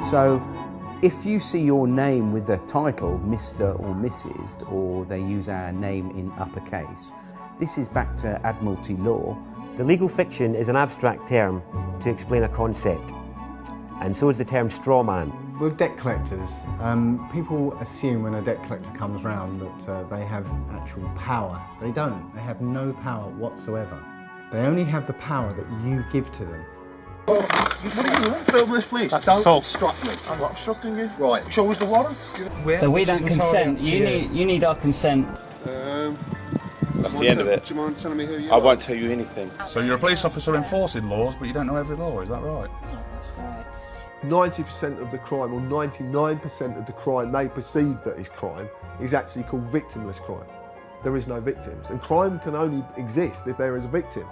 So if you see your name with the title Mr. or Mrs., or they use our name in uppercase, this is back to Admiralty law. The legal fiction is an abstract term to explain a concept, and so is the term straw man. With debt collectors, people assume when a debt collector comes round that they have actual power. They don't. They have no power whatsoever. They only have the power that you give to them. What are you doing? Film this, please. Don't obstruct me. I'm not obstructing you. Right. Show us the warrant. So we don't consent. You need our consent. That's the end of it. Do you mind telling me who you I are? won't tell you anything. So you're a police officer enforcing laws, but you don't know every law, is that right? That's correct. 90% of the crime, or 99% of the crime they perceive that is crime, is actually called victimless crime. There is no victims, and crime can only exist if there is a victim.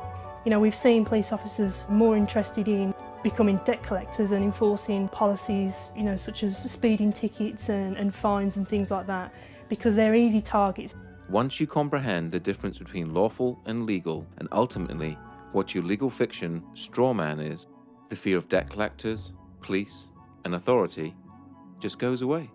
You know, we've seen police officers more interested in becoming debt collectors and enforcing policies, you know, such as speeding tickets and fines and things like that, because they're easy targets. Once you comprehend the difference between lawful and legal, and ultimately what your legal fiction straw man is, the fear of debt collectors, police and authority just goes away.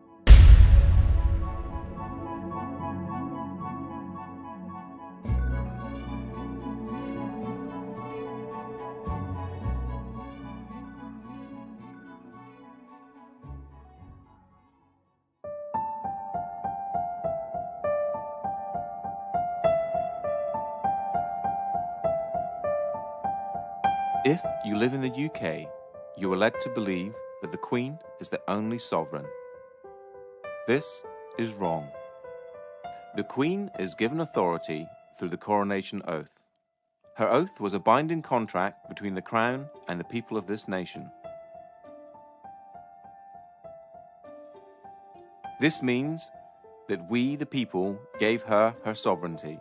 If you live in the UK, you are led to believe that the Queen is the only sovereign. This is wrong. The Queen is given authority through the coronation oath. Her oath was a binding contract between the Crown and the people of this nation. This means that we, the people, gave her her sovereignty.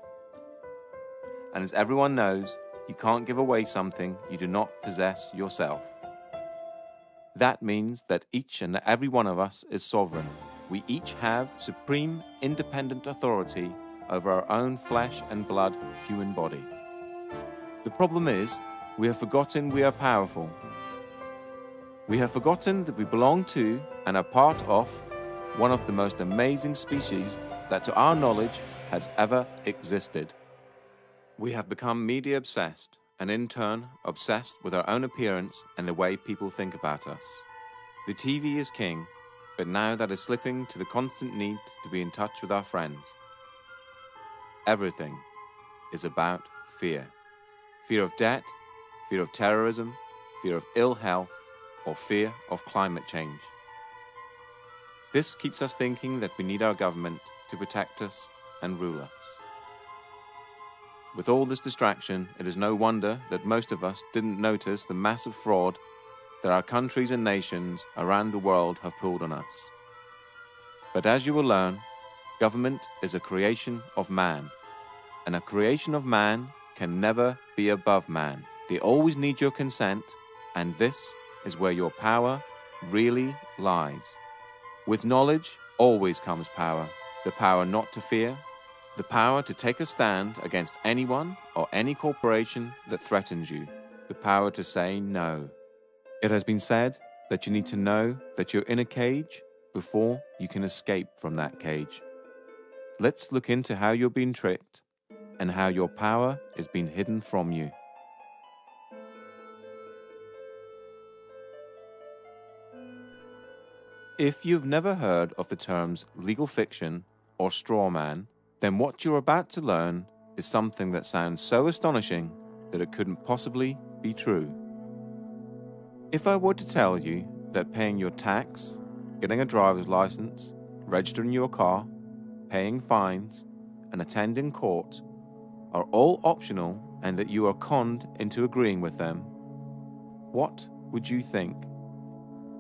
And as everyone knows, you can't give away something you do not possess yourself. That means that each and every one of us is sovereign. We each have supreme, independent authority over our own flesh and blood human body. The problem is, we have forgotten we are powerful. We have forgotten that we belong to and are part of one of the most amazing species that to our knowledge has ever existed. We have become media obsessed, and in turn obsessed with our own appearance and the way people think about us. The TV is king, but now that is slipping to the constant need to be in touch with our friends. Everything is about fear. Fear of debt, fear of terrorism, fear of ill health, or fear of climate change. This keeps us thinking that we need our government to protect us and rule us. With all this distraction, it is no wonder that most of us didn't notice the massive fraud that our countries and nations around the world have pulled on us. But as you will learn, government is a creation of man, and a creation of man can never be above man. They always need your consent, and this is where your power really lies. With knowledge always comes power, the power not to fear, the power to take a stand against anyone or any corporation that threatens you, the power to say no. It has been said that you need to know that you're in a cage before you can escape from that cage. Let's look into how you're being tricked and how your power is being hidden from you. If you've never heard of the terms legal fiction or straw man, then what you're about to learn is something that sounds so astonishing that it couldn't possibly be true. If I were to tell you that paying your tax, getting a driver's license, registering your car, paying fines, and attending court are all optional and that you are conned into agreeing with them, what would you think?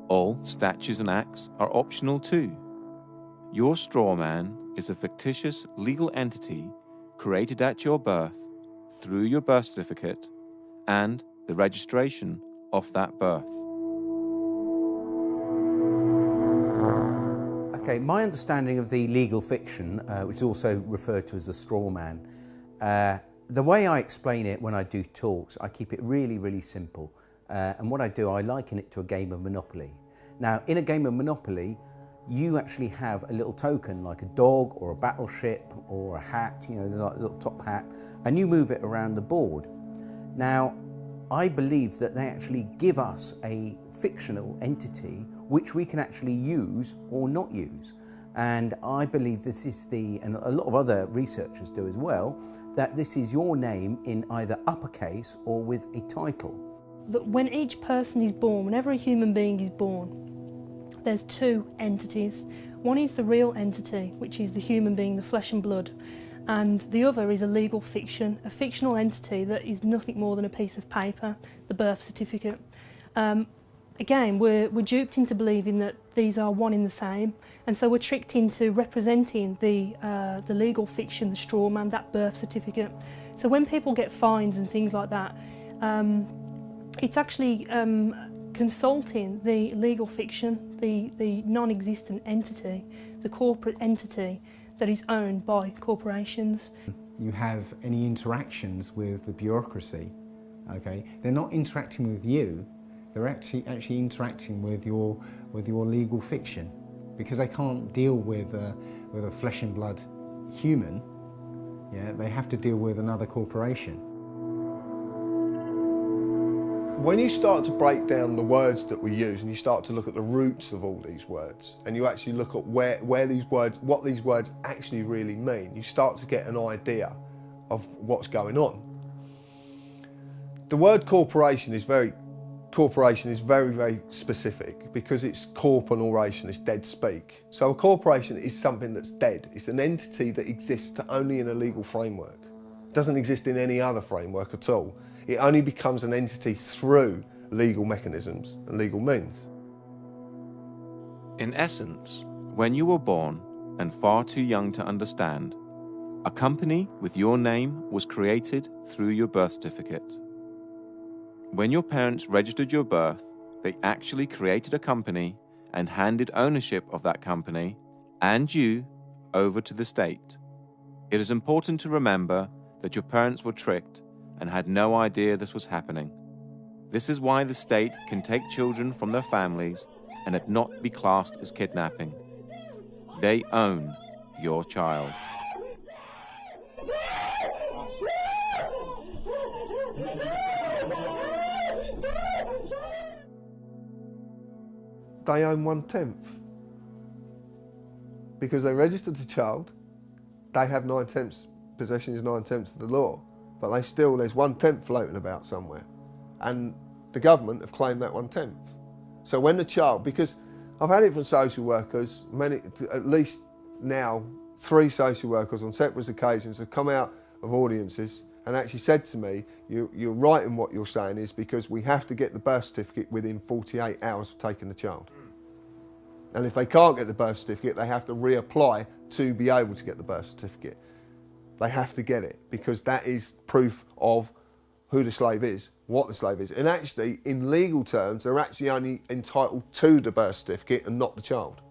All statutes and acts are optional too. Your straw man is a fictitious legal entity created at your birth through your birth certificate and the registration of that birth. Okay, my understanding of the legal fiction, which is also referred to as the straw man, the way I explain it when I do talks, I keep it really, really simple. And what I do, I liken it to a game of Monopoly. Now, in a game of Monopoly, you actually have a little token like a dog or a battleship or a hat, you know, like a little top hat, and you move it around the board. Now, I believe that they actually give us a fictional entity which we can actually use or not use. And I believe this is and a lot of other researchers do as well, that this is your name in either uppercase or with a title. That when each person is born, whenever a human being is born, there's two entities. One is the real entity, which is the human being, the flesh and blood, and the other is a legal fiction, a fictional entity that is nothing more than a piece of paper, the birth certificate. Again, we're duped into believing that these are one in the same, and so we're tricked into representing the legal fiction, the straw man, that birth certificate. So when people get fines and things like that, it's actually consulting the legal fiction, the non-existent entity, the corporate entity that is owned by corporations. You have any interactions with the bureaucracy, okay? They're not interacting with you, they're actually interacting with your legal fiction, because they can't deal with a flesh and blood human. Yeah, they have to deal with another corporation. When you start to break down the words that we use and you start to look at the roots of all these words, and you actually look at where these words, what these words actually really mean, you start to get an idea of what's going on. The word corporation is very, very specific, because it's corp and oration, it's dead speak. So a corporation is something that's dead. It's an entity that exists only in a legal framework. It doesn't exist in any other framework at all. It only becomes an entity through legal mechanisms and legal means. In essence, when you were born and far too young to understand, a company with your name was created through your birth certificate. When your parents registered your birth, they actually created a company and handed ownership of that company and you over to the state. It is important to remember that your parents were tricked and had no idea this was happening. This is why the state can take children from their families and it not be classed as kidnapping. They own your child. They own 1/10. Because they registered the child, they have 9/10. Possession is 9/10 of the law. But there's 1/10 floating about somewhere. And the government have claimed that 1/10. So when the child, because I've had it from social workers, at least now 3 social workers on separate occasions have come out of audiences and actually said to me, you're right in what you're saying, is because we have to get the birth certificate within 48 hours of taking the child. And if they can't get the birth certificate, they have to reapply to be able to get the birth certificate. They have to get it, because that is proof of who the slave is, what the slave is. And actually, in legal terms, they're actually only entitled to the birth certificate and not the child.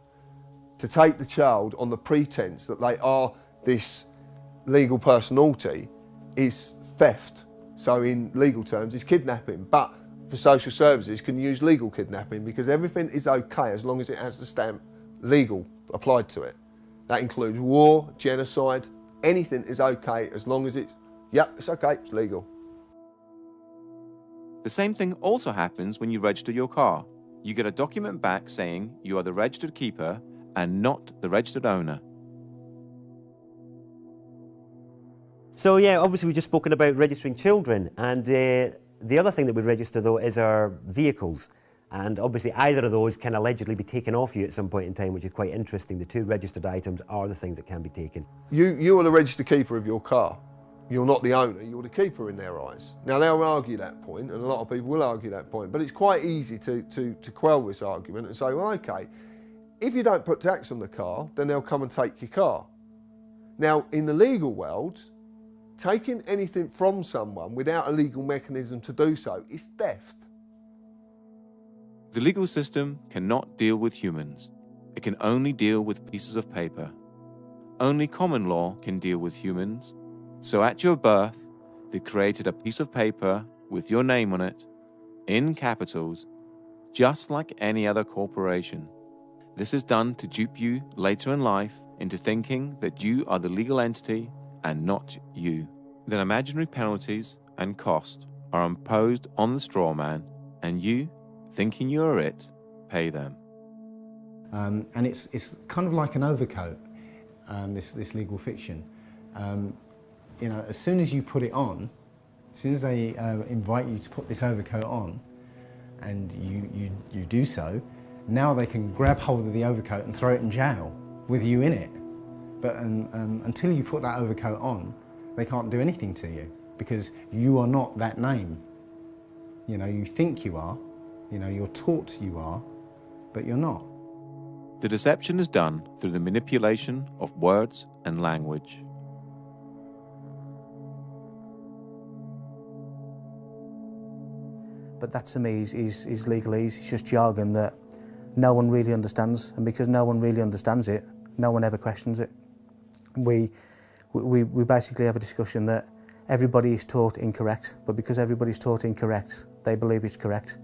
To take the child on the pretense that they are this legal personality is theft. So in legal terms, it's kidnapping. But for social services, can use legal kidnapping, because everything is okay as long as it has the stamp legal applied to it. That includes war, genocide. Anything is okay as long as it's okay, it's legal. The same thing also happens when you register your car. You get a document back saying you are the registered keeper and not the registered owner. So yeah, obviously we've just spoken about registering children, and the other thing that we register though is our vehicles. And obviously either of those can allegedly be taken off you at some point in time, which is quite interesting. The 2 registered items are the things that can be taken. You are the registered keeper of your car. You're not the owner, you're the keeper in their eyes. Now they'll argue that point, and a lot of people will argue that point, but it's quite easy to quell this argument and say, well, okay, if you don't put tax on the car, then they'll come and take your car. Now, in the legal world, taking anything from someone without a legal mechanism to do so is theft. The legal system cannot deal with humans. It can only deal with pieces of paper. Only common law can deal with humans. So at your birth, they created a piece of paper with your name on it, in capitals, just like any other corporation. This is done to dupe you later in life into thinking that you are the legal entity and not you. Then imaginary penalties and cost are imposed on the straw man, and you, thinking you are it, pay them. And it's kind of like an overcoat, this legal fiction. You know, as soon as you put it on, as soon as they invite you to put this overcoat on, and you do so, now they can grab hold of the overcoat and throw it in jail with you in it. But until you put that overcoat on, they can't do anything to you because you are not that name. You know, you think you are, you know, you're taught you are, but you're not. The deception is done through the manipulation of words and language. But that to me is legalese. It's just jargon that no one really understands, and because no one really understands it, no one ever questions it. We basically have a discussion that everybody is taught incorrect, but because everybody's taught incorrect, they believe it's correct.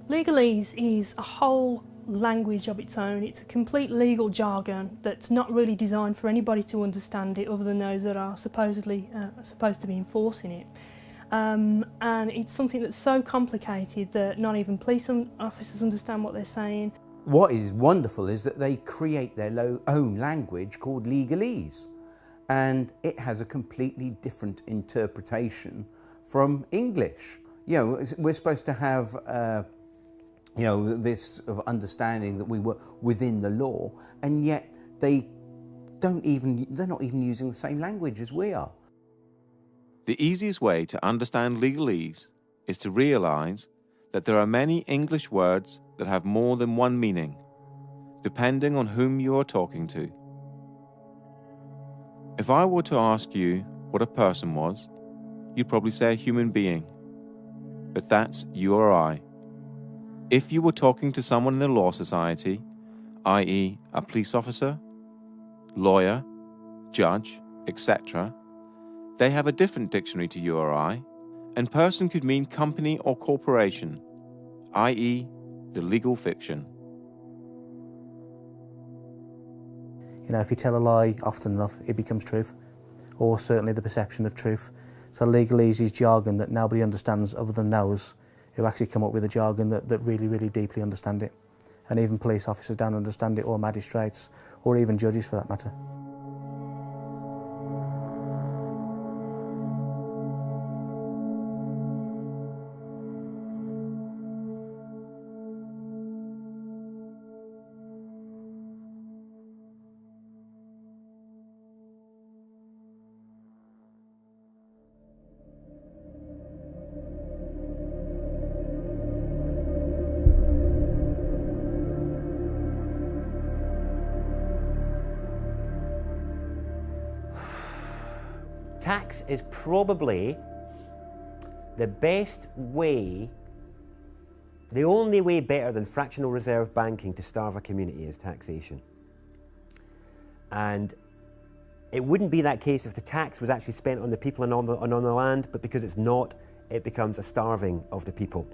Legalese is a whole language of its own. It's a complete legal jargon that's not really designed for anybody to understand it other than those that are supposedly supposed to be enforcing it. And it's something that's so complicated that not even police officers understand what they're saying. What is wonderful is that they create their own language called legalese, and it has a completely different interpretation from English. You know, we're supposed to have you know, this sort of understanding that we were within the law, and yet they're not even using the same language as we are. The easiest way to understand legalese is to realise that there are many English words that have more than one meaning, depending on whom you are talking to. If I were to ask you what a person was, you'd probably say a human being, but that's you or I. If you were talking to someone in the law society, i.e. a police officer, lawyer, judge, etc., they have a different dictionary to you or I, and person could mean company or corporation, i.e. the legal fiction. You know, if you tell a lie often enough, it becomes truth, or certainly the perception of truth. So legalese is jargon that nobody understands other than those who actually come up with a jargon that really, really deeply understand it. And even police officers don't understand it, or magistrates, or even judges for that matter. Tax is probably the best way, the only way better than fractional reserve banking to starve a community is taxation. And it wouldn't be that case if the tax was actually spent on the people and on the land, but because it's not, it becomes a starving of the people.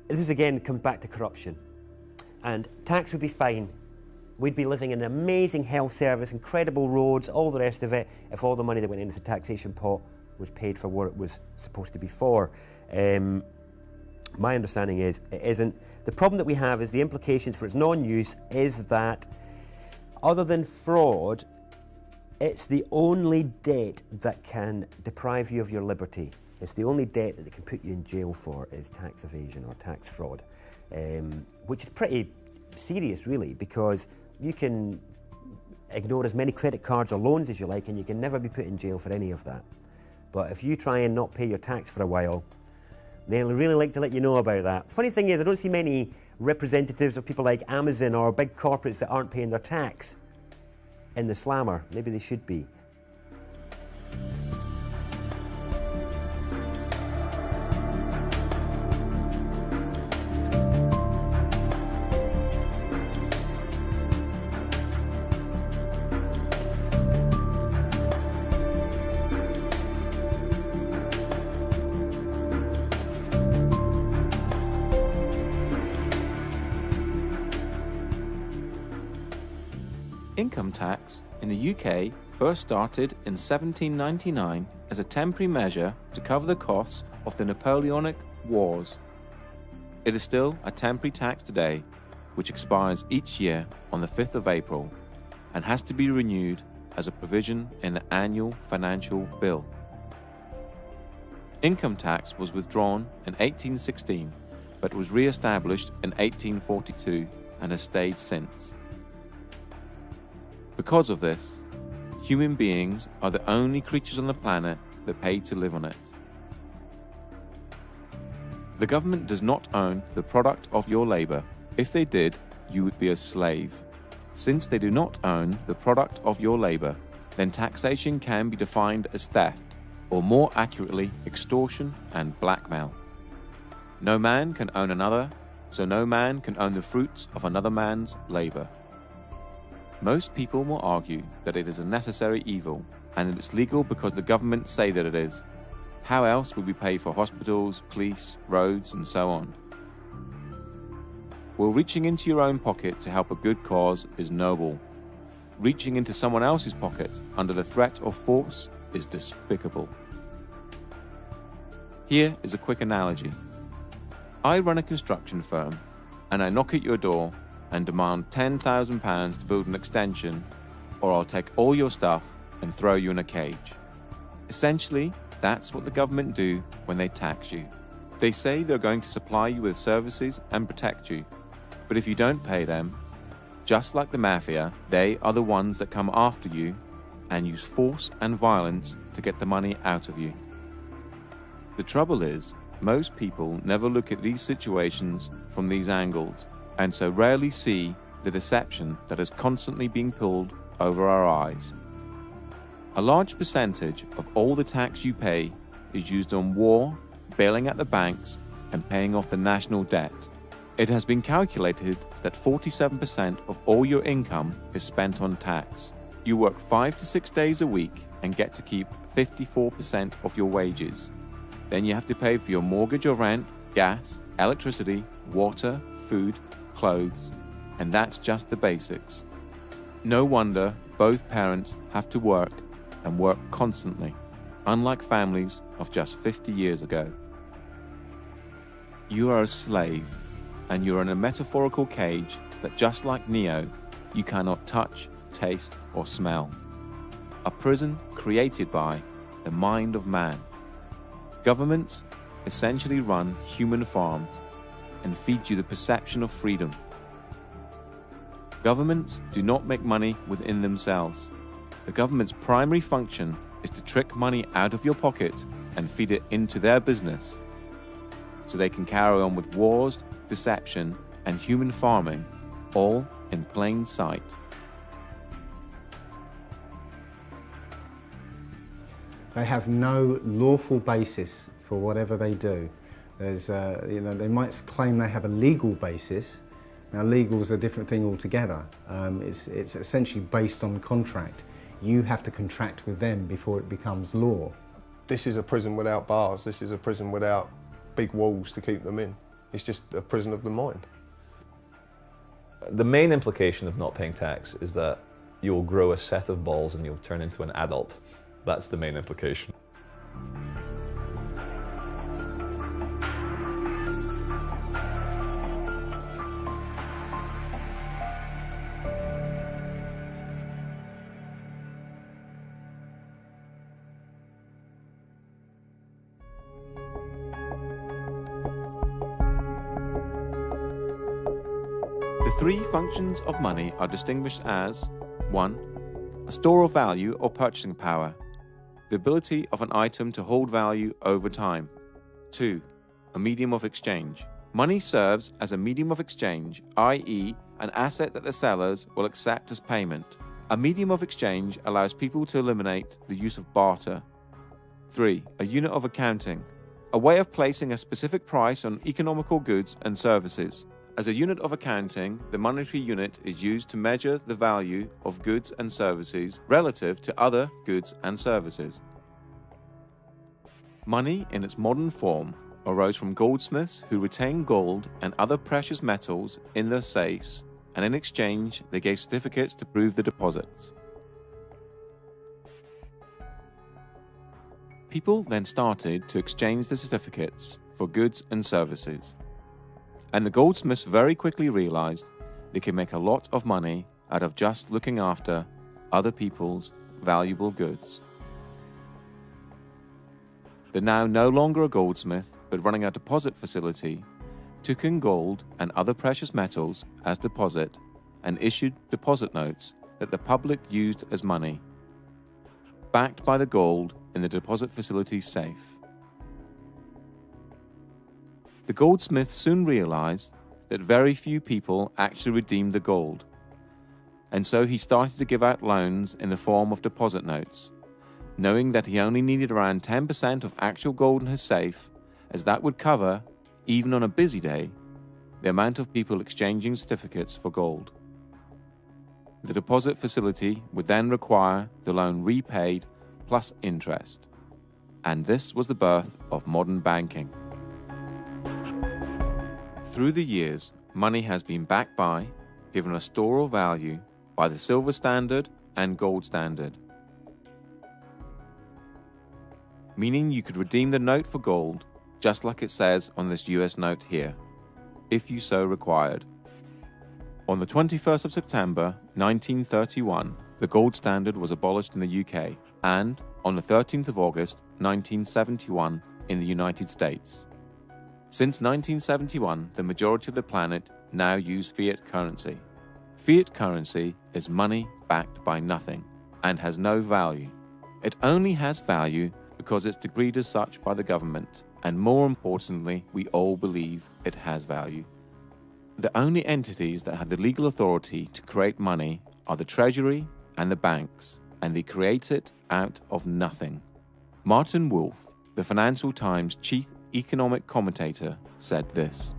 This is again comes back to corruption. And tax would be fine. We'd be living in an amazing health service, incredible roads, all the rest of it, if all the money that went into the taxation pot was paid for what it was supposed to be for. My understanding is it isn't. The problem that we have is the implications for its non-use is that, other than fraud, it's the only debt that can deprive you of your liberty. It's the only debt that they can put you in jail for is tax evasion or tax fraud, which is pretty serious really, because you can ignore as many credit cards or loans as you like and you can never be put in jail for any of that. But if you try and not pay your tax for a while, they'll really like to let you know about that. Funny thing is, I don't see many representatives of people like Amazon or big corporates that aren't paying their tax in the slammer. Maybe they should be. Income tax in the UK first started in 1799 as a temporary measure to cover the costs of the Napoleonic Wars. It is still a temporary tax today, which expires each year on the 5th of April and has to be renewed as a provision in the annual financial bill. Income tax was withdrawn in 1816, but was re-established in 1842 and has stayed since. Because of this, human beings are the only creatures on the planet that pay to live on it. The government does not own the product of your labor. If they did, you would be a slave. Since they do not own the product of your labor, then taxation can be defined as theft, or more accurately, extortion and blackmail. No man can own another, so no man can own the fruits of another man's labor. Most people will argue that it is a necessary evil, and that it's legal because the government say that it is. How else would we pay for hospitals, police, roads, and so on? Well, reaching into your own pocket to help a good cause is noble. Reaching into someone else's pocket under the threat of force is despicable. Here is a quick analogy. I run a construction firm, and I knock at your door and demand £10,000 to build an extension, or I'll take all your stuff and throw you in a cage. Essentially, that's what the government do when they tax you. They say they're going to supply you with services and protect you, but if you don't pay them, just like the mafia, they are the ones that come after you and use force and violence to get the money out of you. The trouble is, most people never look at these situations from these angles, and so rarely see the deception that is constantly being pulled over our eyes. A large percentage of all the tax you pay is used on war, bailing out the banks, and paying off the national debt. It has been calculated that 47% of all your income is spent on tax. You work 5 to 6 days a week and get to keep 54% of your wages. Then you have to pay for your mortgage or rent, gas, electricity, water, food, clothes, and that's just the basics. No wonder both parents have to work and work constantly, unlike families of just 50 years ago. You are a slave, and you are in a metaphorical cage that, just like Neo, you cannot touch, taste, or smell. A prison created by the mind of man. Governments essentially run human farms and feed you the perception of freedom. Governments do not make money within themselves. The government's primary function is to trick money out of your pocket and feed it into their business, so they can carry on with wars, deception, and human farming, all in plain sight. They have no lawful basis for whatever they do. There's, they might claim they have a legal basis. Now, legal is a different thing altogether. It's essentially based on contract. You have to contract with them before it becomes law. This is a prison without bars. This is a prison without big walls to keep them in. It's just a prison of the mind. The main implication of not paying tax is that you'll grow a set of balls and you'll turn into an adult. That's the main implication. The three functions of money are distinguished as 1. A store of value or purchasing power, the ability of an item to hold value over time. 2. A medium of exchange. Money serves as a medium of exchange, i.e., an asset that the sellers will accept as payment. A medium of exchange allows people to eliminate the use of barter. 3. A unit of accounting, a way of placing a specific price on economical goods and services. As a unit of accounting, the monetary unit is used to measure the value of goods and services relative to other goods and services. Money in its modern form arose from goldsmiths who retained gold and other precious metals in their safes and in exchange they gave certificates to prove the deposits. People then started to exchange the certificates for goods and services, and the goldsmiths very quickly realized they could make a lot of money out of just looking after other people's valuable goods. They're now no longer a goldsmith, but running a deposit facility, took in gold and other precious metals as deposit and issued deposit notes that the public used as money, backed by the gold in the deposit facility's safe. The goldsmith soon realized that very few people actually redeemed the gold, and so he started to give out loans in the form of deposit notes, knowing that he only needed around 10% of actual gold in his safe, as that would cover, even on a busy day, the amount of people exchanging certificates for gold. The deposit facility would then require the loan repaid plus interest, and this was the birth of modern banking. Through the years, money has been backed by, given a store of value by the silver standard and gold standard, meaning you could redeem the note for gold just like it says on this US note here, if you so required. On the 21st of September 1931, the gold standard was abolished in the UK, and on the 13th of August 1971 in the United States. Since 1971, the majority of the planet now use fiat currency. Fiat currency is money backed by nothing and has no value. It only has value because it's decreed as such by the government, and more importantly, we all believe it has value. The only entities that have the legal authority to create money are the Treasury and the banks, and they create it out of nothing. Martin Wolf, the Financial Times chief economic commentator, said this: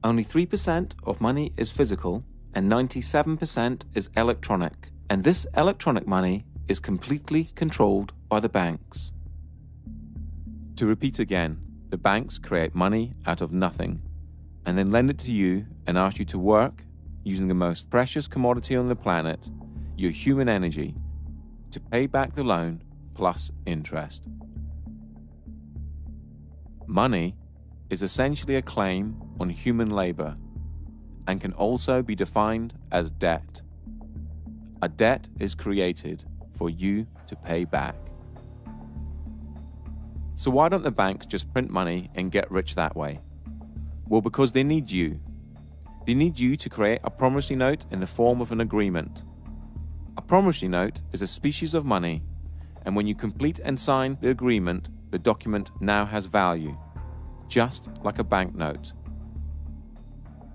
only 3% of money is physical and 97% is electronic, and this electronic money is completely controlled by the banks. To repeat again, the banks create money out of nothing and then lend it to you and ask you to work using the most precious commodity on the planet, your human energy, to pay back the loan plus interest. Money is essentially a claim on human labor and can also be defined as debt. A debt is created for you to pay back. So why don't the banks just print money and get rich that way? Well, because they need you. They need you to create a promissory note in the form of an agreement. A promissory note is a species of money, and when you complete and sign the agreement, the document now has value, just like a banknote.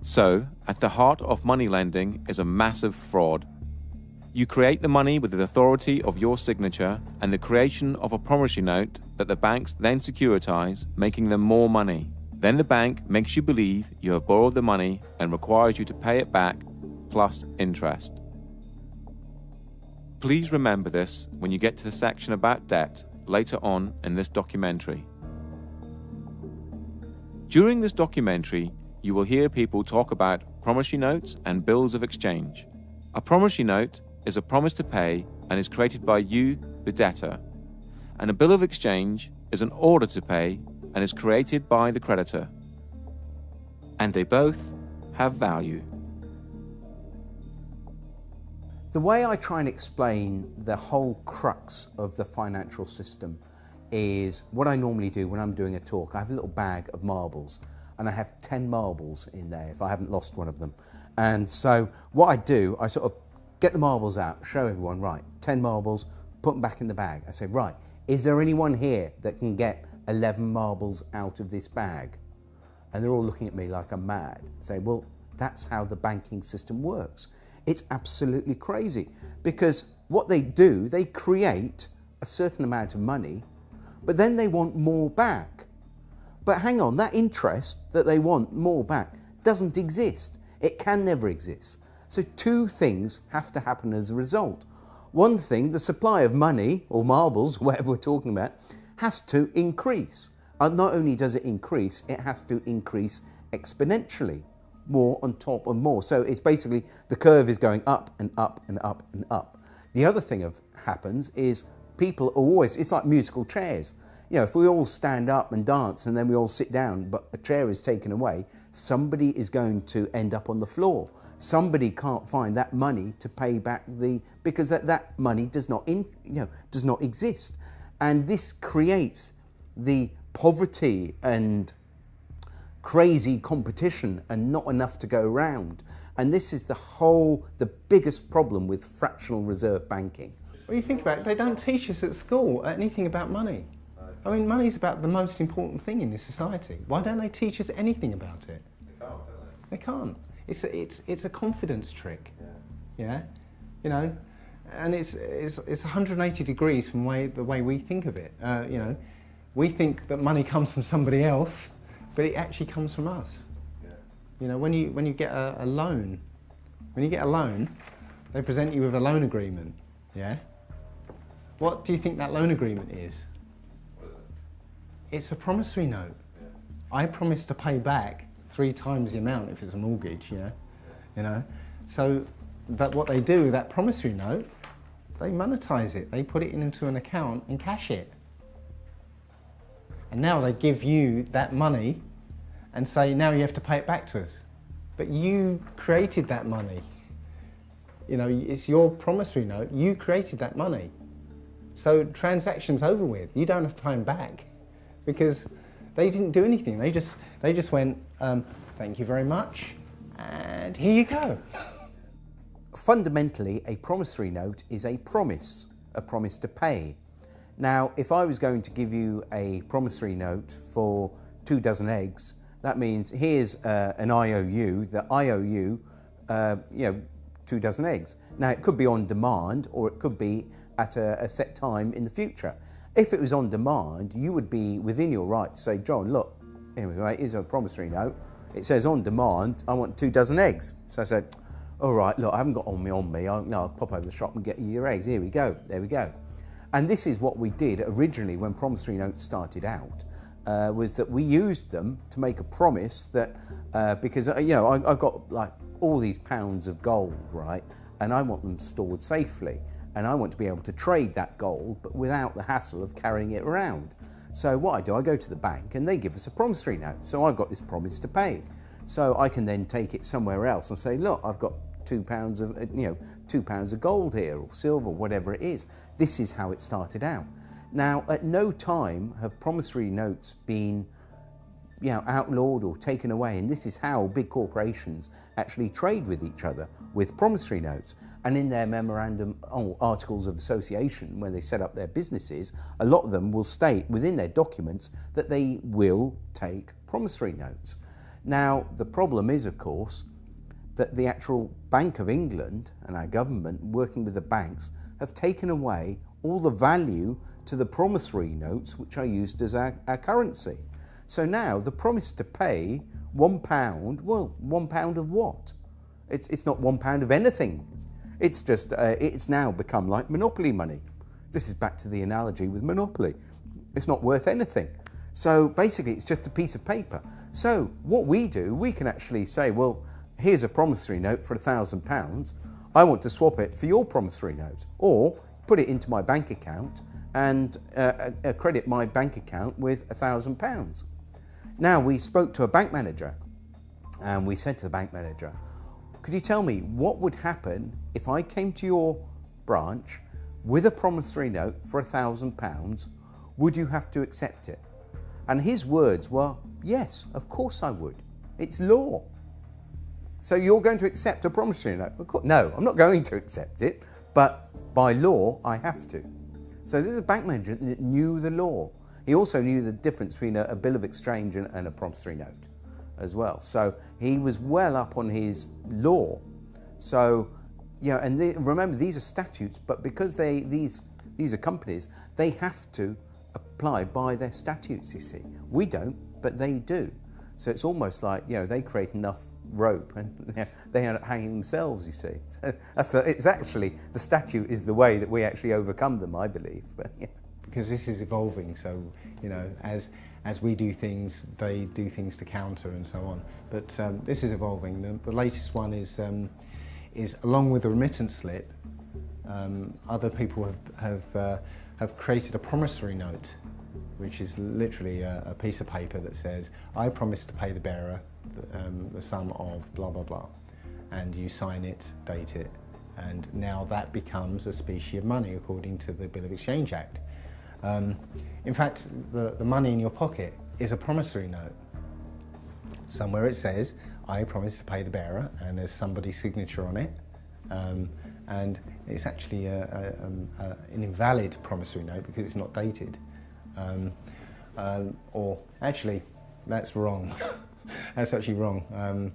So, at the heart of money lending is a massive fraud. You create the money with the authority of your signature and the creation of a promissory note that the banks then securitize, making them more money. Then the bank makes you believe you have borrowed the money and requires you to pay it back plus interest. Please remember this when you get to the section about debt later on in this documentary. During this documentary, you will hear people talk about promissory notes and bills of exchange. A promissory note is a promise to pay and is created by you, the debtor, and a bill of exchange is an order to pay and is created by the creditor. And they both have value. The way I try and explain the whole crux of the financial system is what I normally do when I'm doing a talk. I have a little bag of marbles and I have 10 marbles in there if I haven't lost one of them. And so what I do, I sort of get the marbles out, show everyone, right, 10 marbles, put them back in the bag. I say, right, is there anyone here that can get 11 marbles out of this bag? And they're all looking at me like I'm mad. I say, well, that's how the banking system works. It's absolutely crazy because what they do, they create a certain amount of money, but then they want more back. But hang on, that interest that they want more back doesn't exist. It can never exist. So two things have to happen as a result. one thing, the supply of money, or marbles, whatever we're talking about, has to increase. And not only does it increase, it has to increase exponentially, more on top of more. So it's basically, the curve is going up and up and up and up. The other thing that happens is people are always, it's like musical chairs. You know, if we all stand up and dance and then we all sit down, but a chair is taken away, somebody is going to end up on the floor. Somebody can't find that money to pay back because that money does not does not exist. And this creates the poverty and crazy competition and not enough to go around. And this is the biggest problem with fractional reserve banking. Well, you think about it, they don't teach us at school anything about money. I mean, money's about the most important thing in this society. Why don't they teach us anything about it? They can't, don't they? They can't. It's a confidence trick. Yeah. You know, and it's 180 degrees from the way we think of it. You know, we think that money comes from somebody else, but it actually comes from us. Yeah. You know, when you get a loan, they present you with a loan agreement. Yeah. What do you think that loan agreement is? What is it? It's a promissory note. Yeah. I promise to pay back 3 times the amount if it's a mortgage, you know. So that what they do with that promissory note, they monetize it. They put it into an account and cash it. And now they give you that money and say, now you have to pay it back to us. But you created that money. You know, it's your promissory note. You created that money. So transaction's over with. You don't have to pay them back because they didn't do anything. They just went, thank you very much, and here you go. Fundamentally, a promissory note is a promise to pay. Now, if I was going to give you a promissory note for 2 dozen eggs, that means here's an IOU, the IOU, 2 dozen eggs. Now, it could be on demand or it could be at a set time in the future. If it was on demand, you would be within your right to say, John, look, anyway, here's a promissory note. It says on demand, I want 2 dozen eggs. So I said, all right, look, I haven't got on me. I'll pop over the shop and get you your eggs. Here we go. There we go. And this is what we did originally when promissory notes started out, was that we used them to make a promise that, because, I've got like all these pounds of gold, right? And I want them stored safely. And I want to be able to trade that gold, but without the hassle of carrying it around. So what I do, I go to the bank and they give us a promissory note. So I've got this promise to pay. So I can then take it somewhere else and say, look, I've got 2 pounds of, 2 pounds of gold here, or silver, whatever it is. This is how it started out. Now, at no time have promissory notes been, outlawed or taken away. And this is how big corporations actually trade with each other, with promissory notes. And in their memorandum articles of association, when they set up their businesses, a lot of them will state within their documents that they will take promissory notes. Now, the problem is, of course, that the actual Bank of England and our government, working with the banks, have taken away all the value to the promissory notes, which are used as our currency. So now the promise to pay £1, well, £1 of what? It's not £1 of anything. It's just, it's now become like monopoly money. This is back to the analogy with monopoly. It's not worth anything. So basically it's just a piece of paper. So what we do, we can actually say, well, here's a promissory note for £1,000. I want to swap it for your promissory note, or put it into my bank account and credit my bank account with £1,000. Now, we spoke to a bank manager and we said to the bank manager, could you tell me what would happen if I came to your branch with a promissory note for £1,000? Would you have to accept it? And his words were, yes, of course I would. It's law. So you're going to accept a promissory note? No, I'm not going to accept it, but by law, I have to. So this is a bank manager that knew the law. He also knew the difference between a bill of exchange and a promissory note as well. So he was well up on his law. So, and remember, these are statutes, but because these are companies, they have to apply by their statutes, you see. We don't, but they do. So it's almost like, they create enough rope, and they end up hanging themselves, you see. So it's actually, the statute is the way that we actually overcome them, I believe. But, yeah. Because this is evolving, so, you know, as we do things, they do things to counter and so on. But this is evolving. The latest one is along with the remittance slip, other people have created a promissory note, which is literally a piece of paper that says, I promise to pay the bearer the sum of blah, blah, blah. And you sign it, date it, and now that becomes a specie of money according to the Bill of Exchange Act. In fact, the money in your pocket is a promissory note. Somewhere it says, I promise to pay the bearer, and there's somebody's signature on it. And it's actually an invalid promissory note because it's not dated. Or actually, that's wrong. That's actually wrong.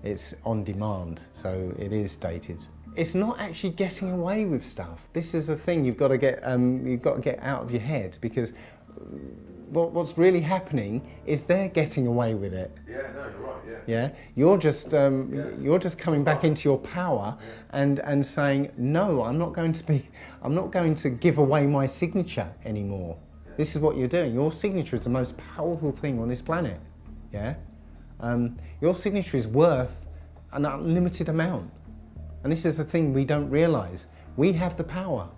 It's on demand, so it is dated. It's not actually getting away with stuff. This is the thing you've got to get out of your head, because what's really happening is they're getting away with it. Yeah, no, you're right. Yeah. Yeah, you're just coming back into your power and saying, no, I'm not going to give away my signature anymore. This is what you're doing. Your signature is the most powerful thing on this planet. Yeah, your signature is worth an unlimited amount. And this is the thing we don't realise. We have the power.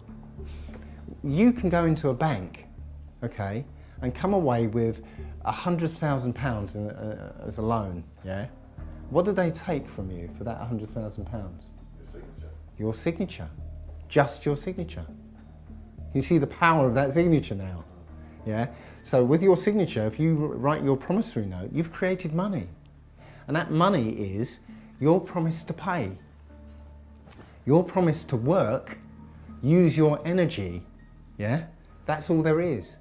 You can go into a bank, okay, and come away with £100,000 as a loan, yeah? What do they take from you for that £100,000? Your signature. Your signature. Just your signature. You see the power of that signature now, yeah? So with your signature, if you write your promissory note, you've created money. And that money is your promise to pay. Your promise to work, use your energy, yeah? That's all there is.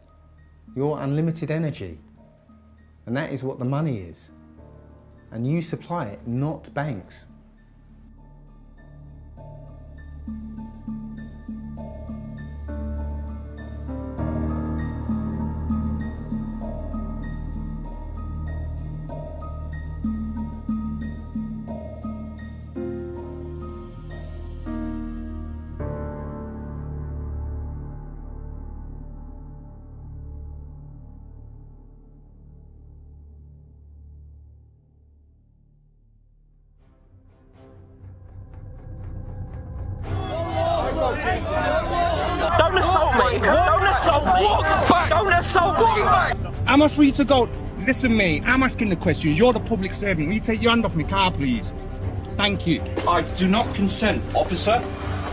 Your unlimited energy. And that is what the money is. And you supply it, not banks. Don't assault me! Don't assault me! Walk back! Don't assault me! Am I free to go? Listen, mate, I'm asking the questions. You're the public servant. Will you take your hand off my car, please? Thank you. I do not consent, officer.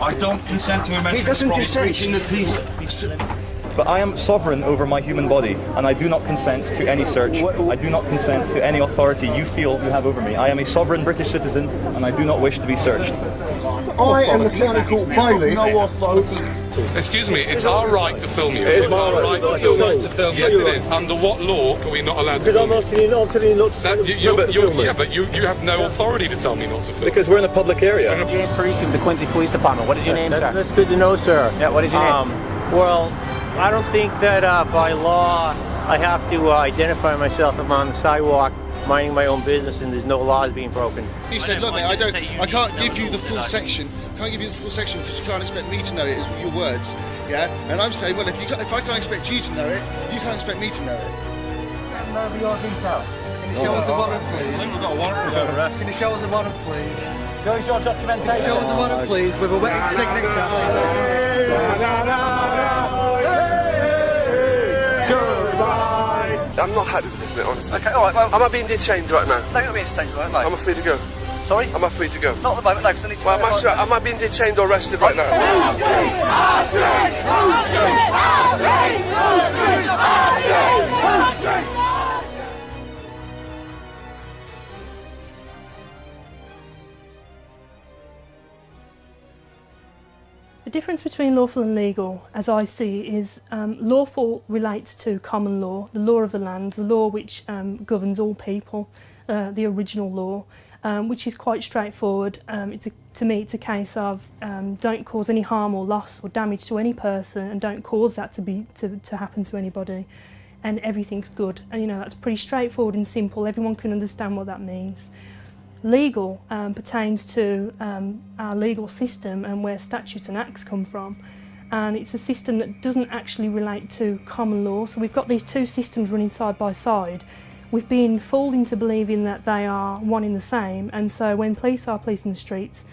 I don't consent to him entering the property, breaching the peace. But I am sovereign over my human body, and I do not consent to any search. I do not consent to any authority you feel you have over me. I am a sovereign British citizen, and I do not wish to be searched. I am the county court bailiff. No authority. Excuse me, it's our right to film you. It's our right to film you. Yes, it is. Under what law are we not allowed to film you? Because I'm asking you not to. Yeah, but you have no authority to tell me not to film. Because we're in a public area. James Parisi of the Quincy Police Department. What is your name, sir? That's good to know, sir. Yeah, what is your name? Well, I don't think that by law I have to identify myself. I'm on the sidewalk minding my own business and there's no laws being broken. You said, look mate, I can't give you the full section. Can't give you the full section because you can't expect me to know it, is your words. Yeah? And I'm saying, well, if I can't expect you to know it, you can't expect me to know it. Can you show us a warrant, please? I think we've got a warrant for arrest. Can you show us a warrant, please? Show us your documentation. Show us a warrant, please, with a wet signature. I'm not happy with this, mate, honestly. Okay, alright, well... Am I being detained right now? No, you're not being detained right now. Am I free to go? Sorry? Am I free to go? Not at the moment, no, because I need to... Well, am I being detained or arrested right now? The difference between lawful and legal, as I see, is lawful relates to common law, the law of the land, the law which governs all people, the original law, which is quite straightforward. To me, it's a case of don't cause any harm or loss or damage to any person, and don't cause that to happen to anybody, and everything's good. And you know, that's pretty straightforward and simple. Everyone can understand what that means. Legal pertains to our legal system and where statutes and acts come from, and it's a system that doesn't actually relate to common law. So we've got these two systems running side by side. We've been fooled into believing that they are one in the same, and so when police are policing the streets,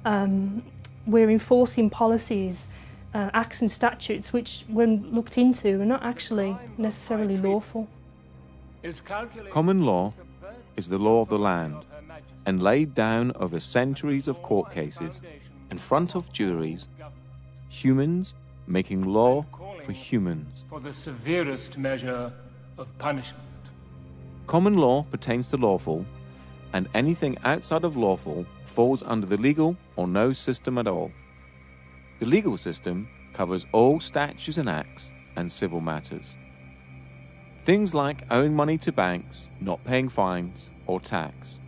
we're enforcing policies, acts and statutes which, when looked into, are not actually necessarily lawful. Common law is the law of the land, and laid down over centuries of court cases in front of juries, humans making law for humans. For the severest measure of punishment. Common law pertains to lawful, and anything outside of lawful falls under the legal or no system at all. The legal system covers all statutes and acts and civil matters. Things like owing money to banks, not paying fines or tax.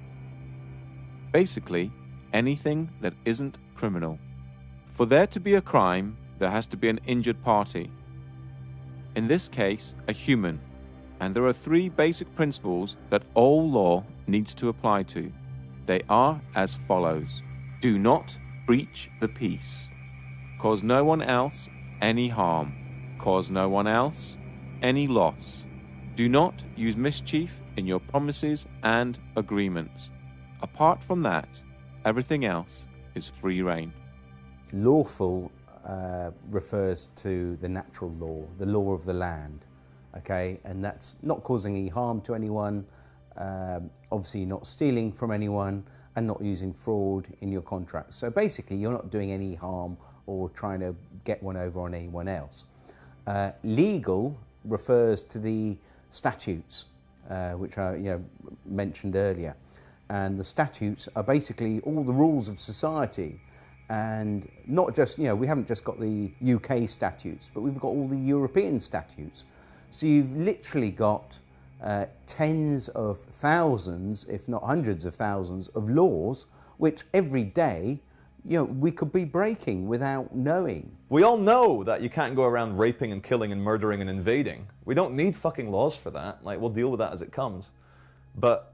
Basically, anything that isn't criminal. For there to be a crime, there has to be an injured party. In this case, a human. And there are three basic principles that all law needs to apply to. They are as follows. Do not breach the peace. Cause no one else any harm. Cause no one else any loss. Do not use mischief in your promises and agreements. Apart from that, everything else is free rein. Lawful refers to the natural law, the law of the land, okay? And that's not causing any harm to anyone, obviously not stealing from anyone, and not using fraud in your contracts. So basically, you're not doing any harm or trying to get one over on anyone else. Legal refers to the statutes, which I mentioned earlier. And the statutes are basically all the rules of society, and not just, we haven't just got the UK statutes, but we've got all the European statutes. So you've literally got tens of thousands, if not hundreds of thousands of laws, which every day, we could be breaking without knowing. We all know that you can't go around raping and killing and murdering and invading. We don't need fucking laws for that. Like, we'll deal with that as it comes. But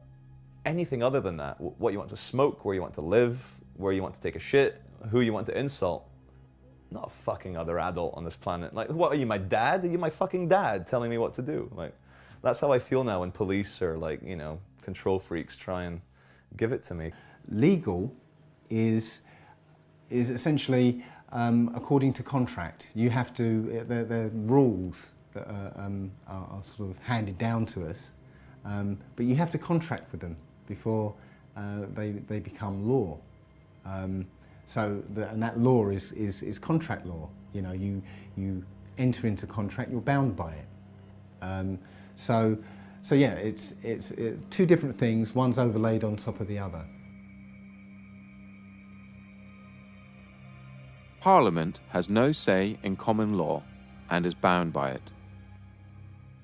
anything other than that, what you want to smoke, where you want to live, where you want to take a shit, who you want to insult, not a fucking other adult on this planet. Like, what are you, my dad? Are you my fucking dad telling me what to do? Like, that's how I feel now when police or control freaks try and give it to me. Legal is essentially according to contract. You have to, the rules that are sort of handed down to us, but you have to contract with them before they become law. And that law is contract law. You enter into contract, you're bound by it. So yeah, it's two different things. One's overlaid on top of the other. Parliament has no say in common law and is bound by it.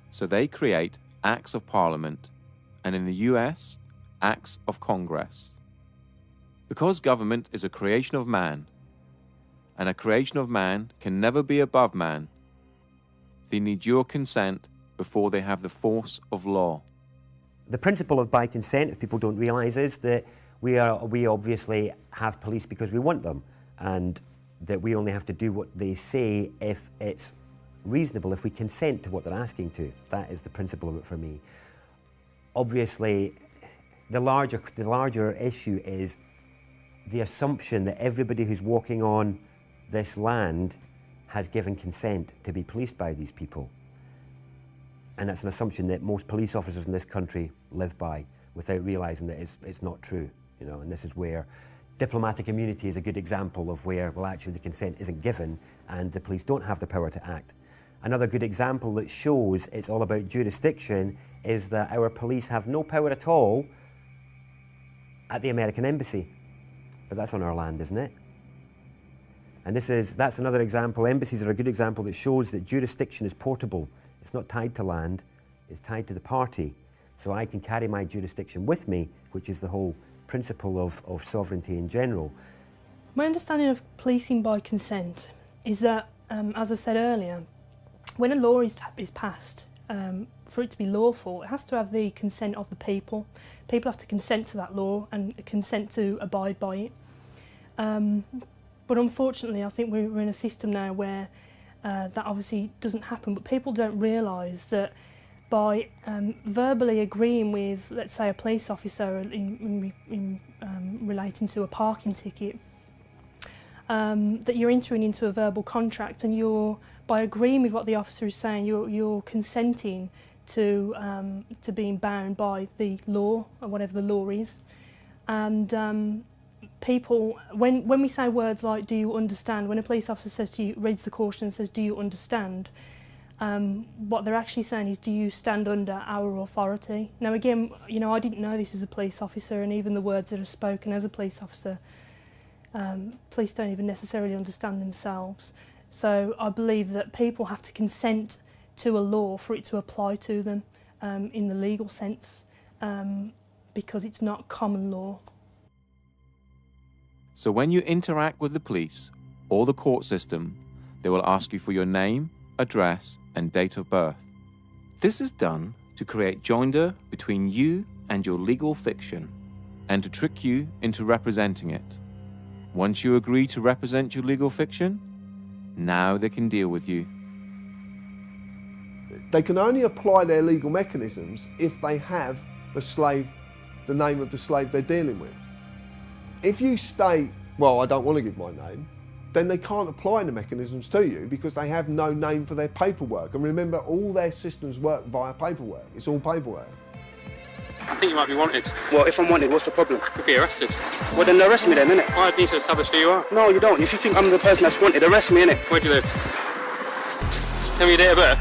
So they create Acts of Parliament, and in the US, Acts of Congress. Because government is a creation of man, and a creation of man can never be above man, they need your consent before they have the force of law. The principle of by consent, if people don't realise, is that we obviously have police because we want them, and that we only have to do what they say if it's reasonable, if we consent to what they're asking to. That is the principle of it for me. Obviously, the larger issue is the assumption that everybody who's walking on this land has given consent to be policed by these people. And that's an assumption that most police officers in this country live by without realising that it's not true, and this is where diplomatic immunity is a good example of where, well, actually the consent isn't given and the police don't have the power to act. Another good example that shows it's all about jurisdiction is that our police have no power at all at the American embassy. But that's on our land, isn't it? And that's another example. Embassies are a good example that shows that jurisdiction is portable. It's not tied to land, it's tied to the party. So I can carry my jurisdiction with me, which is the whole principle of sovereignty in general. My understanding of policing by consent is that, as I said earlier, when a law is passed, for it to be lawful, it has to have the consent of the people. People have to consent to that law and consent to abide by it. But unfortunately, I think we're in a system now where that obviously doesn't happen, but people don't realise that by verbally agreeing with, let's say, a police officer in relating to a parking ticket, that you're entering into a verbal contract, and by agreeing with what the officer is saying, you're consenting to being bound by the law, or whatever the law is. And people, when we say words like "do you understand," when a police officer says to you, reads the caution and says "do you understand," what they're actually saying is, do you stand under our authority? Now again, you know, I didn't know this as a police officer, and even the words that are spoken as a police officer, police don't even necessarily understand themselves. So I believe that people have to consent to a law for it to apply to them in the legal sense, because it's not common law. So when you interact with the police or the court system, they will ask you for your name, address, and date of birth. This is done to create joinder between you and your legal fiction, and to trick you into representing it. Once you agree to represent your legal fiction, now they can deal with you. They can only apply their legal mechanisms if they have the name of the slave they're dealing with. If you state, well, I don't want to give my name, then they can't apply the mechanisms to you because they have no name for their paperwork. And remember, all their systems work via paperwork. It's all paperwork. I think you might be wanted. Well, if I'm wanted, what's the problem? Could be arrested. Well, then arrest me then, innit? I need to establish who you are. No, you don't. If you think I'm the person that's wanted, arrest me, innit? Where do you live? Tell me your date of birth.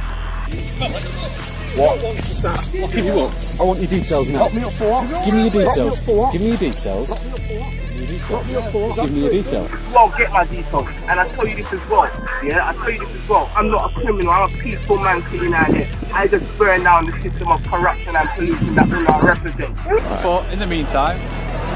What? What can you want? I want your details now. Lock me up for what? Give me your details. Lock me up for what? Give me your details. Lock me up for what? Lock me up for what? Give me your details. Well, get my details. And I tell you this as well. Yeah, I tell you this as well. I'm not a criminal. I'm a peaceful man sitting out here. I just burn down the system of corruption and pollution that we now represent. But in the meantime,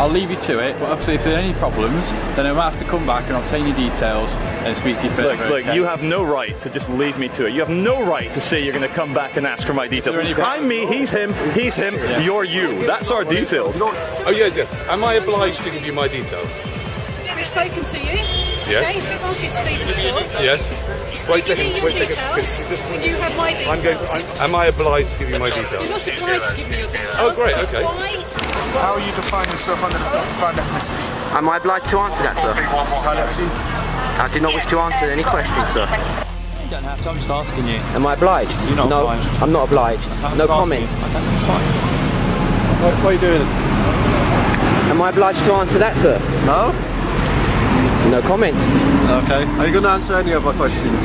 I'll leave you to it, but obviously if there are any problems, then I might have to come back and obtain your details and speak to you further. Look, you have no right to just leave me to it. You have no right to say you're going to come back and ask for my details. I'm me, he's him, yeah. You're you. That's our details. Oh yeah. Am I obliged to give you my details? We've spoken to you. Yes. Okay, we've asked you to leave the store. Yes. Wait a second. Give me your details. And you have my details. Am I obliged to give you my details? You're not obliged to give me your details. Oh, great, okay. Why? How are you defining yourself under the sex crime definition? Am I obliged to answer that, sir? I do not wish to answer any questions, sir. You don't have to, I'm just asking you. Am I obliged? You're not no, obliged. I'm not obliged. No comment. That's fine. What are you doing? Am I obliged to answer that, sir? No? No comment. Okay. Are you going to answer any of my questions?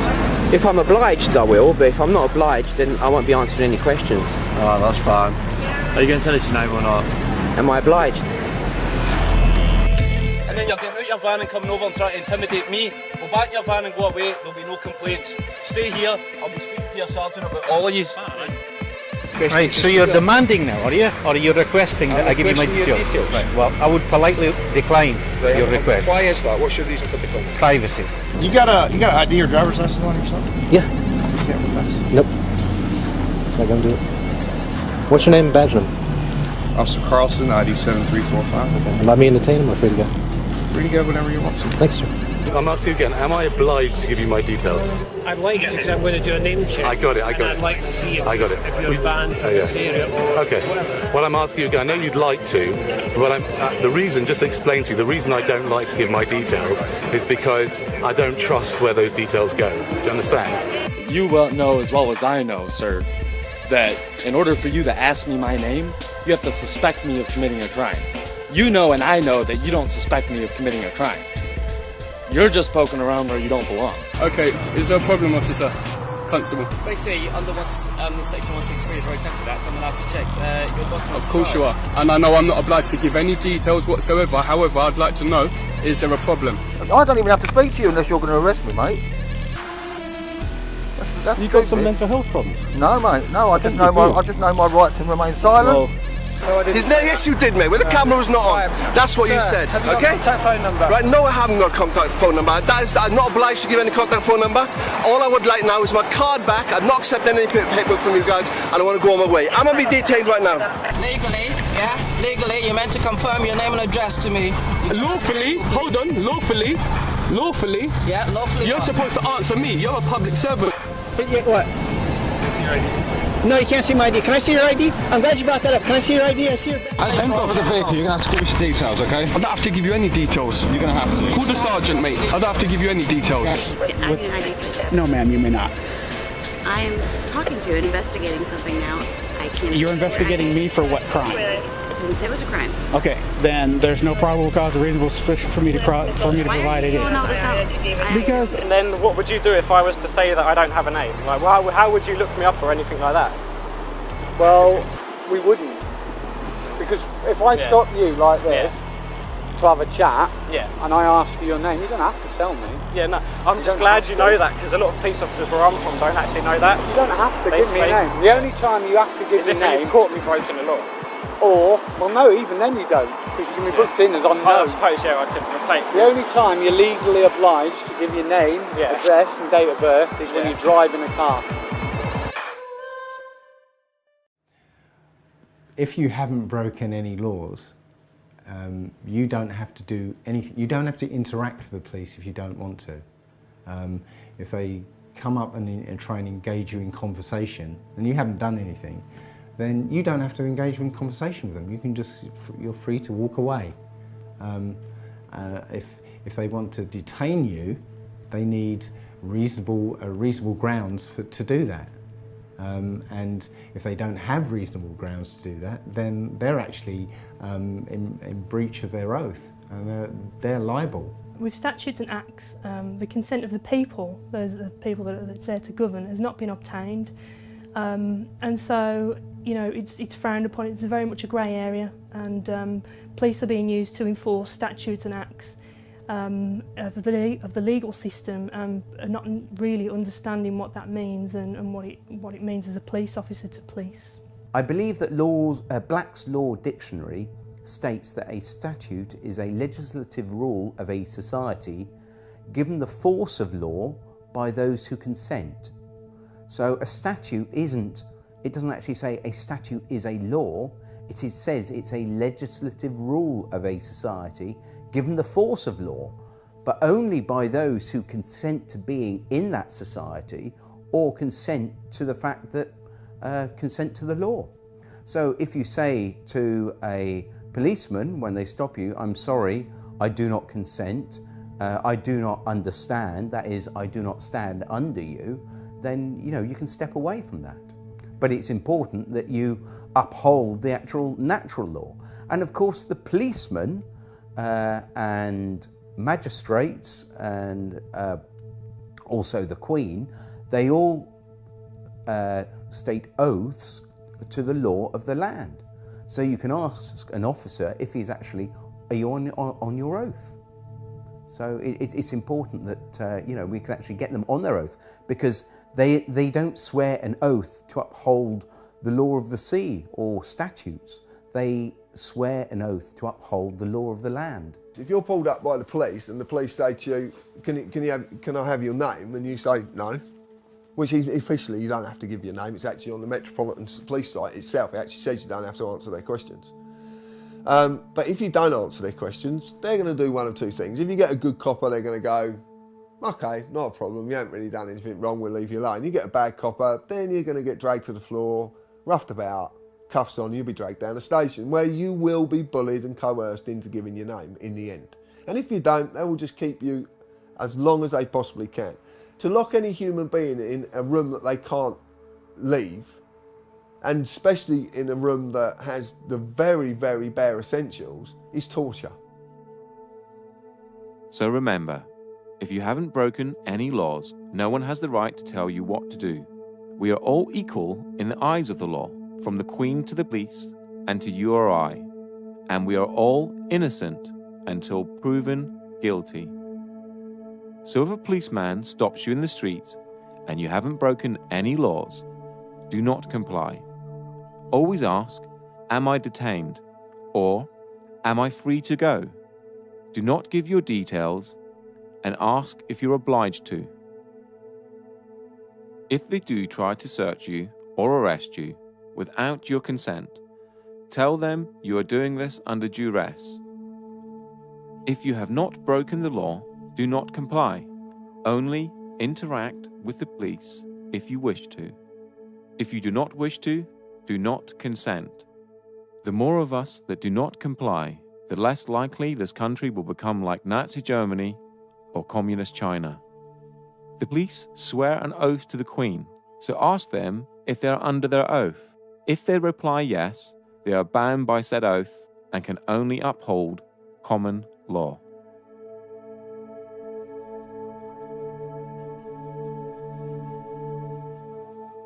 If I'm obliged, I will, but if I'm not obliged, then I won't be answering any questions. Oh, that's fine. Are you going to tell us your name or not? Am I obliged? And then you're getting out your van and coming over and trying to intimidate me. Go back in your van and go away, there'll be no complaints. Stay here, I'll be speaking to your sergeant about all of you. Right, so you're demanding now, are you? Or are you requesting that I give you my details? Right, well, I would politely decline your request. Why is that? What's your reason for declining? Privacy. You got ID or driver's license on yourself? Yeah. Let me see it with this. Nope. Not gonna do it. What's your name and badge number? Officer Carlson, ID 7345. Okay. Am I being detained or am I free to go? Free to go whenever you want to. Thank you, sir. I'm asking you again, am I obliged to give you my details? I'd like to, because I'm going to do a name check. I got it. I'd like to see if you're banned from this area or okay. whatever. Well, I'm asking you again, I know you'd like to, but the reason, just to explain to you, the reason I don't like to give my details is because I don't trust where those details go. Do you understand? You well know as well as I know, sir, that in order for you to ask me my name, you have to suspect me of committing a crime. You know and I know that you don't suspect me of committing a crime. You're just poking around where you don't belong. Okay, is there a problem, officer? Constable. Basically, under section 163 of the Road Traffic Act, I'm allowed to check your documents. Of course you are. And I know I'm not obliged to give any details whatsoever. However, I'd like to know, is there a problem? I don't even have to speak to you unless you're going to arrest me, mate. You got some mental health problems? No, mate. No, I just know my right to remain silent. Well, No, I didn't. Yes, you did, mate. When the camera was not on. That's what you said. Have you got a contact phone number? Right, no, I haven't got a contact phone number. I'm not obliged to give any contact phone number. All I would like now is my card back. I'm not accepting any paperwork from you guys, and I want to go on my way. I'm going to be detained right now. Legally, yeah? Legally, you're meant to confirm your name and address to me. Lawfully? Hold on. Lawfully? Lawfully? Yeah, lawfully. You're supposed to answer me. You're a public servant. What? No, you can't see my ID. Can I see your ID? I'm glad you brought that up. Can I see your ID? I see your... End of the vehicle. You're going to have to give me some details, okay? I don't have to give you any details. You're going to have to. Call the sergeant, mate. I don't have to give you any details. No, ma'am, you may not. I'm talking to you and investigating something now. I can't... You're investigating me for what crime? I didn't say it was a crime. Okay, then there's no probable cause or reasonable suspicion for me to provide ID. Because... And then what would you do if I was to say that I don't have a name? Like, how would you look me up or anything like that? Well, we wouldn't. Because if I stop you like this to have a chat, and I ask for your name, you don't have to tell me. Yeah, no, I'm just glad you know that, because a lot of police officers where I'm from don't actually know that. You don't have to give me a name. The only time you have to give me a name... You've caught me breaking the law. Or, well no, even then you don't, because you can be booked in as unknown. I suppose, I could replace. The only time you're legally obliged to give your name, address and date of birth is when you drive in a car. If you haven't broken any laws, you don't have to do anything. You don't have to interact with the police if you don't want to. If they come up and try and engage you in conversation, and you haven't done anything, then you don't have to engage in conversation with them. You can you're free to walk away. If they want to detain you, they need reasonable grounds to do that. And if they don't have reasonable grounds to do that, then they're actually in breach of their oath, and they're liable. With statutes and acts, the consent of the people, those are the people that's there to govern, has not been obtained. And so, you know, it's frowned upon. It's very much a grey area, and police are being used to enforce statutes and acts of the legal system, and not really understanding what that means and what it means as a police officer to police. I believe that Black's Law Dictionary states that a statute is a legislative rule of a society given the force of law by those who consent. So a statute it doesn't actually say a statute is a law, it says it's a legislative rule of a society given the force of law, but only by those who consent to being in that society or consent to the fact that consent to the law. So if you say to a policeman when they stop you, I'm sorry, I do not consent, I do not understand, that is, I do not stand under you, then you can step away from that. But it's important that you uphold the actual natural law. And of course the policemen and magistrates and also the Queen, they all state oaths to the law of the land. So you can ask an officer if he's actually, are you on your oath? So it's important that we can actually get them on their oath, because they don't swear an oath to uphold the law of the sea or statutes. They swear an oath to uphold the law of the land. If you're pulled up by the police and the police say to you, can I have your name? And you say no, which officially you don't have to give your name. It's actually on the Metropolitan Police site itself. It actually says you don't have to answer their questions. But if you don't answer their questions, they're going to do one of two things. If you get a good copper, they're going to go, okay, not a problem, you haven't really done anything wrong, we'll leave you alone. You get a bad copper, then you're going to get dragged to the floor, roughed about, cuffs on, you'll be dragged down the station, where you will be bullied and coerced into giving your name in the end. And if you don't, they will just keep you as long as they possibly can. To lock any human being in a room that they can't leave, and especially in a room that has the very, very bare essentials, is torture. So remember, if you haven't broken any laws, no one has the right to tell you what to do. We are all equal in the eyes of the law, from the Queen to the police and to you or I, and we are all innocent until proven guilty. So if a policeman stops you in the street and you haven't broken any laws, do not comply. Always ask, am I detained? Or, am I free to go? Do not give your details and ask if you're obliged to. If they do try to search you or arrest you without your consent, tell them you are doing this under duress. If you have not broken the law, do not comply. Only interact with the police if you wish to. If you do not wish to, do not consent. The more of us that do not comply, the less likely this country will become like Nazi Germany or Communist China. The police swear an oath to the Queen, so ask them if they are under their oath. If they reply yes, they are bound by said oath and can only uphold common law.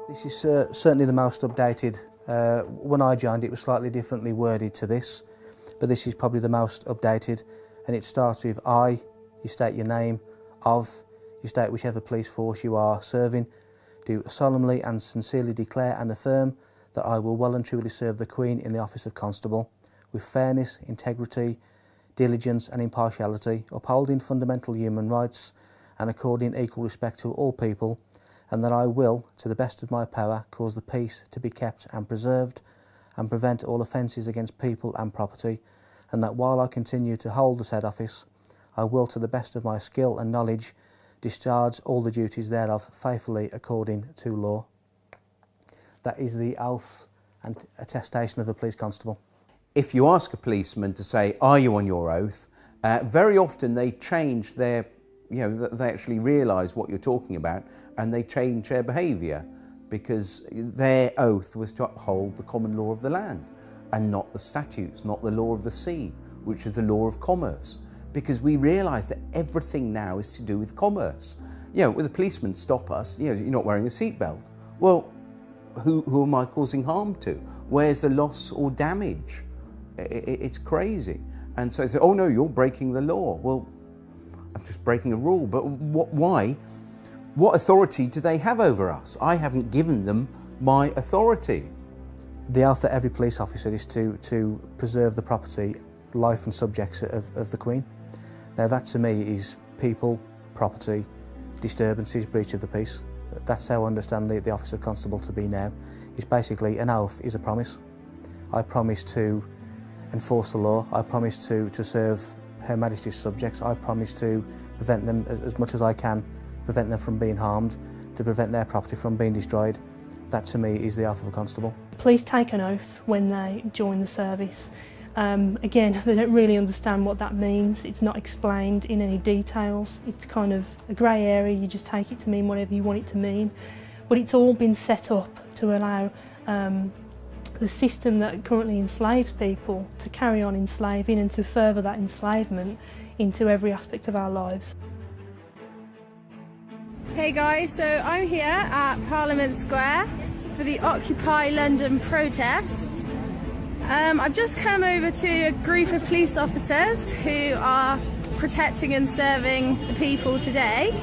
This is certainly the most updated. When I joined, it was slightly differently worded to this, but this is probably the most updated, and it starts with I, you state your name, of, you state whichever police force you are serving, do solemnly and sincerely declare and affirm that I will well and truly serve the Queen in the office of Constable, with fairness, integrity, diligence and impartiality, upholding fundamental human rights and according equal respect to all people, and that I will, to the best of my power, cause the peace to be kept and preserved and prevent all offences against people and property, and that while I continue to hold the said office, I will, to the best of my skill and knowledge, discharge all the duties thereof faithfully according to law. That is the oath and attestation of a police constable. If you ask a policeman to say, are you on your oath, very often they change their, they actually realise what you're talking about and they change their behaviour because their oath was to uphold the common law of the land and not the statutes, not the law of the sea, which is the law of commerce. Because we realise that everything now is to do with commerce. When the policemen stop us, you're not wearing a seatbelt. Well, who am I causing harm to? Where's the loss or damage? It's crazy. And so they say, oh no, you're breaking the law. Well, I'm just breaking a rule, but why? What authority do they have over us? I haven't given them my authority. The oath that every police officer is to preserve the property, life and subjects of the Queen. Now that to me is people, property, disturbances, breach of the peace. That's how I understand the office of constable to be now. It's basically an oath is a promise. I promise to enforce the law. I promise to serve Her Majesty's subjects. I promise to prevent them as much as I can, prevent them from being harmed, to prevent their property from being destroyed. That to me is the oath of a constable. Police take an oath when they join the service. Again, they don't really understand what that means. It's not explained in any details. It's kind of a grey area. You just take it to mean whatever you want it to mean. But it's all been set up to allow the system that currently enslaves people to carry on enslaving and to further that enslavement into every aspect of our lives. Hey guys, so I'm here at Parliament Square for the Occupy London protest. I've just come over to a group of police officers who are protecting and serving the people today.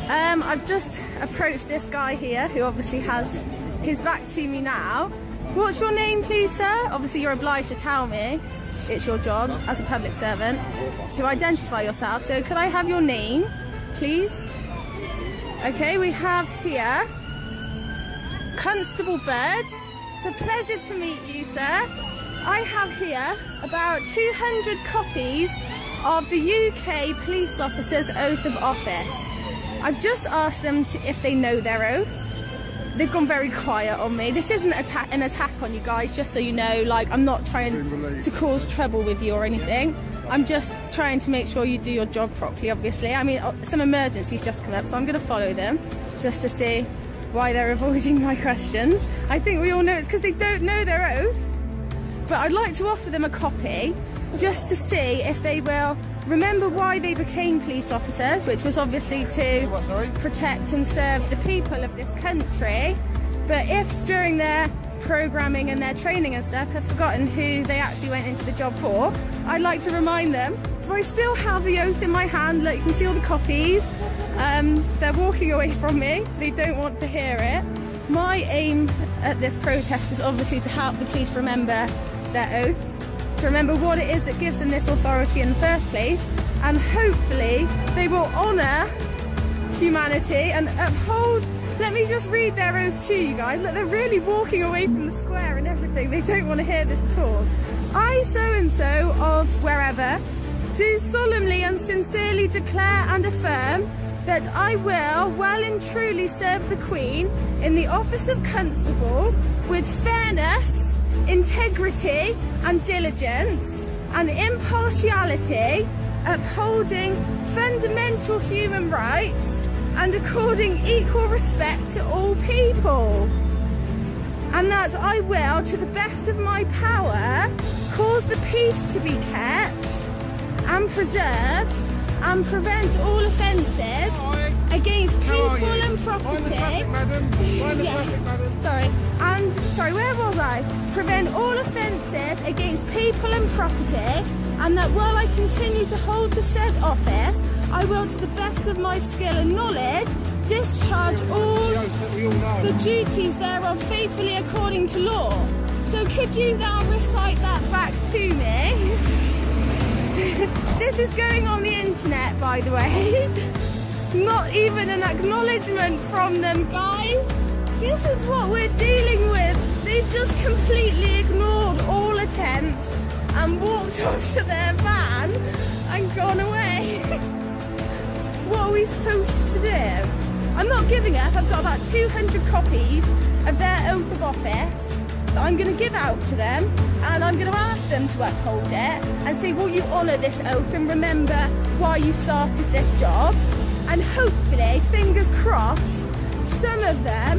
I've just approached this guy here who obviously has his back to me now. What's your name please, sir? Obviously you're obliged to tell me. It's your job as a public servant to identify yourself. So could I have your name, please? Okay, we have here Constable Bird. It's a pleasure to meet you, sir. I have here about 200 copies of the UK police officer's oath of office. I've just asked them if they know their oath. They've gone very quiet on me. This isn't an attack on you guys, just so you know. Like, I'm not trying to cause trouble with you or anything. I'm just trying to make sure you do your job properly, obviously. I mean, some emergencies just come up, so I'm going to follow them just to see why they're avoiding my questions. I think we all know it's because they don't know their oath, but I'd like to offer them a copy just to see if they will remember why they became police officers, which was obviously to protect and serve the people of this country. But if during their programming and their training and stuff have forgotten who they actually went into the job for, I'd like to remind them. So I still have the oath in my hand. Look, you can see all the copies. They're walking away from me. They don't want to hear it. My aim at this protest is obviously to help the police remember their oath, to remember what it is that gives them this authority in the first place, and hopefully they will honour humanity and uphold. Let me just read their oath to you guys. Look, they're really walking away from the square and everything. They don't want to hear this at all. I, so-and-so of wherever, do solemnly and sincerely declare and affirm that I will well and truly serve the Queen in the office of Constable with fairness, integrity and diligence and impartiality, upholding fundamental human rights and according equal respect to all people. And that I will, to the best of my power, cause the peace to be kept and preserved and prevent all offences against people and property. Sorry, where was I? Prevent all offences against people and property, and that while I continue to hold the said office, I will, to the best of my skill and knowledge, discharge all the duties thereof faithfully according to law. So could you now recite that back to me? This is going on the internet, by the way. Not even an acknowledgement from them, guys. This is what we're dealing with. They've just completely ignored all attempts and walked off to their van and gone away. What are we supposed to do? I'm not giving up. I've got about 200 copies of their oath of office that I'm going to give out to them, and I'm going to ask them to uphold it and say, will you honour this oath and remember why you started this job? And hopefully, fingers crossed, some of them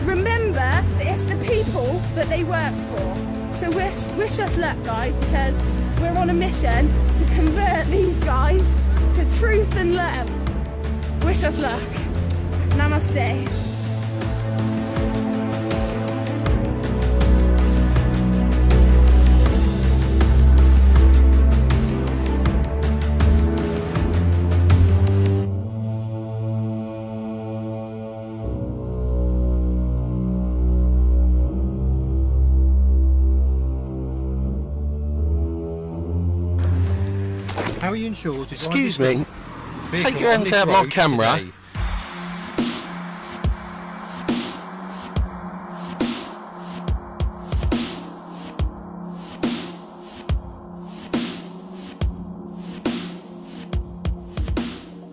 remember that it's the people that they work for. So wish us luck, guys, because we're on a mission to convert these guys to truth and love. Wish us luck. Namaste. How are you insured? Excuse me, take your hands out of my camera. Today?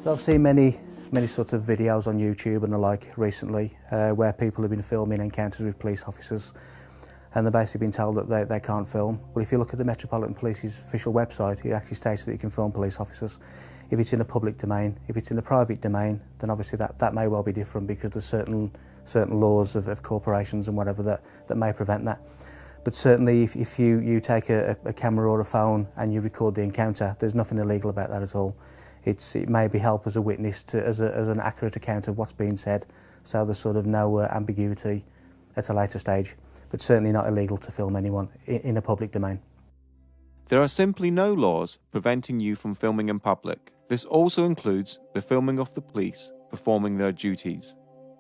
So I've seen many sorts of videos on YouTube and the like recently where people have been filming encounters with police officers, and they're basically been told that they can't film. But if you look at the Metropolitan Police's official website, it actually states that you can film police officers. If it's in the public domain, if it's in the private domain, then obviously that may well be different, because there's certain laws of corporations and whatever that may prevent that. But certainly if you take a camera or a phone and you record the encounter, there's nothing illegal about that at all. It maybe help as a witness as an accurate account of what's being said, so there's sort of no ambiguity at a later stage. But certainly not illegal to film anyone in a public domain. There are simply no laws preventing you from filming in public. This also includes the filming of the police performing their duties.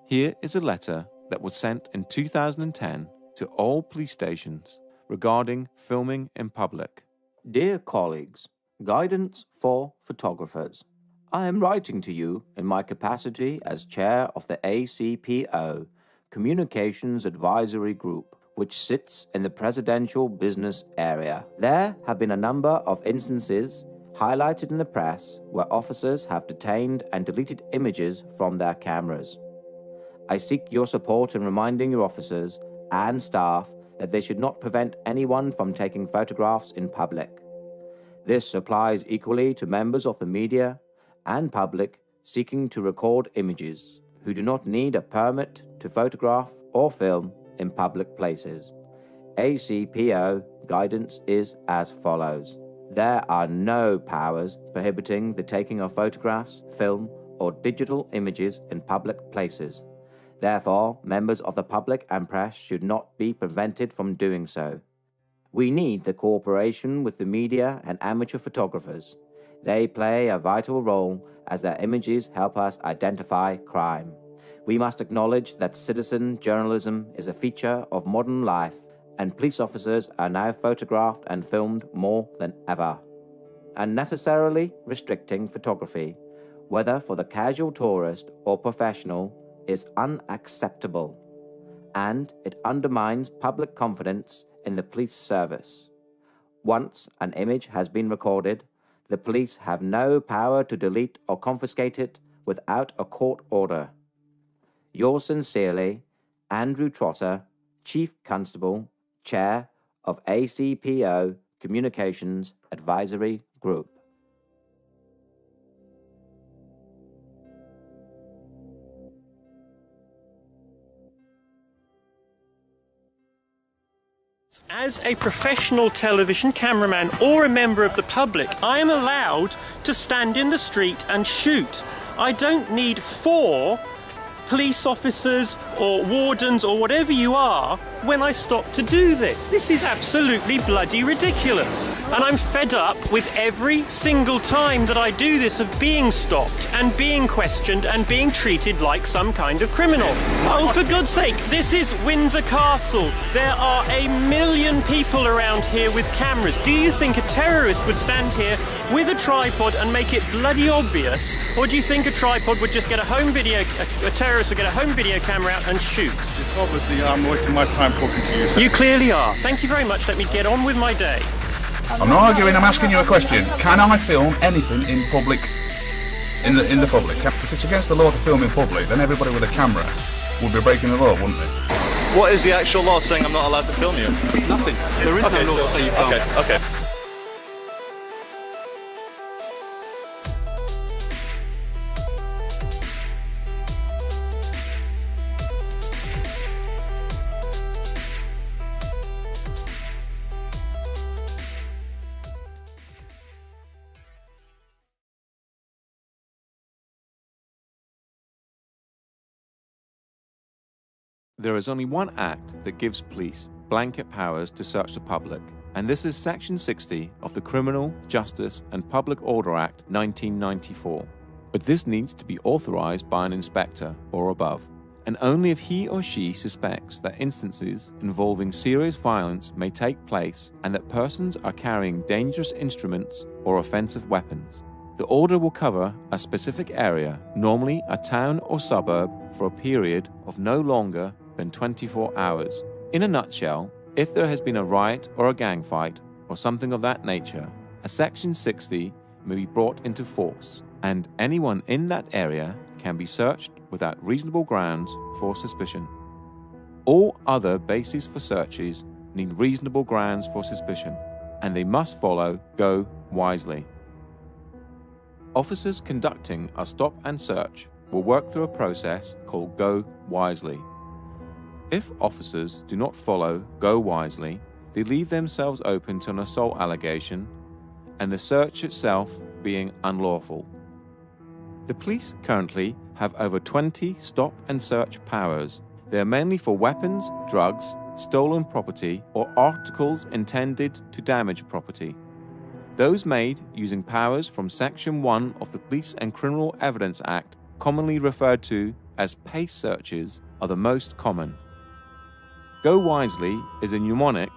Here is a letter that was sent in 2010 to all police stations regarding filming in public. Dear colleagues, guidance for photographers. I am writing to you in my capacity as chair of the ACPO, Communications Advisory Group, which sits in the presidential business area. There have been a number of instances highlighted in the press where officers have detained and deleted images from their cameras. I seek your support in reminding your officers and staff that they should not prevent anyone from taking photographs in public. This applies equally to members of the media and public seeking to record images who do not need a permit to photograph or film in public places. ACPO guidance is as follows. There are no powers prohibiting the taking of photographs, film, or digital images in public places. Therefore, members of the public and press should not be prevented from doing so. We need the cooperation with the media and amateur photographers. They play a vital role as their images help us identify crime. We must acknowledge that citizen journalism is a feature of modern life, and police officers are now photographed and filmed more than ever. Unnecessarily restricting photography, whether for the casual tourist or professional, is unacceptable, and it undermines public confidence in the police service. Once an image has been recorded, the police have no power to delete or confiscate it without a court order. Yours sincerely, Andrew Trotter, Chief Constable, Chair of ACPO Communications Advisory Group. As a professional television cameraman or a member of the public, I am allowed to stand in the street and shoot. I don't need 4 police officers or wardens or whatever you are when I stop to do this. This is absolutely bloody ridiculous. And I'm fed up with every single time that I do this of being stopped and being questioned and being treated like some kind of criminal. Oh, for God's sake, this is Windsor Castle. There are 1 million people around here with cameras. Do you think a terrorist would stand here with a tripod and make it bloody obvious? Or do you think a tripod would just get a home video, a terrorist would get a home video camera out and shoot? It's obviously I'm wasting my time talking to you, sir. You clearly are. Thank you very much. Let me get on with my day. I'm not arguing, I'm asking you a question. Can I film anything in public, in the public? If it's against the law to film in public, then everybody with a camera would be breaking the law, wouldn't they? What is the actual law saying I'm not allowed to film you? Nothing. There is no law to say you can't. Okay. There is only one act that gives police blanket powers to search the public, and this is Section 60 of the Criminal Justice and Public Order Act 1994. But this needs to be authorized by an inspector or above, and only if he or she suspects that instances involving serious violence may take place and that persons are carrying dangerous instruments or offensive weapons. The order will cover a specific area, normally a town or suburb, for a period of no longer than 24 hours. In a nutshell, if there has been a riot or a gang fight or something of that nature, a Section 60 may be brought into force, and anyone in that area can be searched without reasonable grounds for suspicion. All other bases for searches need reasonable grounds for suspicion, and they must follow Go Wisely. Officers conducting a stop and search will work through a process called Go Wisely. If officers do not follow Go Wisely, they leave themselves open to an assault allegation and the search itself being unlawful. The police currently have over 20 stop and search powers. They are mainly for weapons, drugs, stolen property, or articles intended to damage property. Those made using powers from Section 1 of the Police and Criminal Evidence Act, commonly referred to as PACE searches, are the most common. Go Wisely is a mnemonic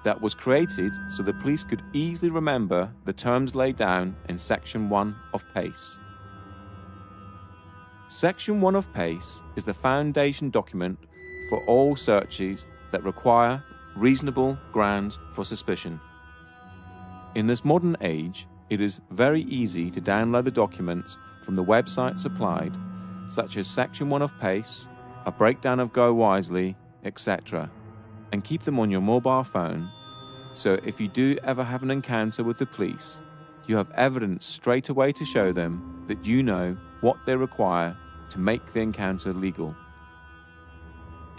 that was created so the police could easily remember the terms laid down in Section 1 of PACE. Section 1 of PACE is the foundation document for all searches that require reasonable grounds for suspicion. In this modern age, it is very easy to download the documents from the website supplied, such as Section 1 of PACE, a breakdown of Go Wisely, etc., and keep them on your mobile phone, so if you do ever have an encounter with the police, you have evidence straight away to show them that you know what they require to make the encounter legal.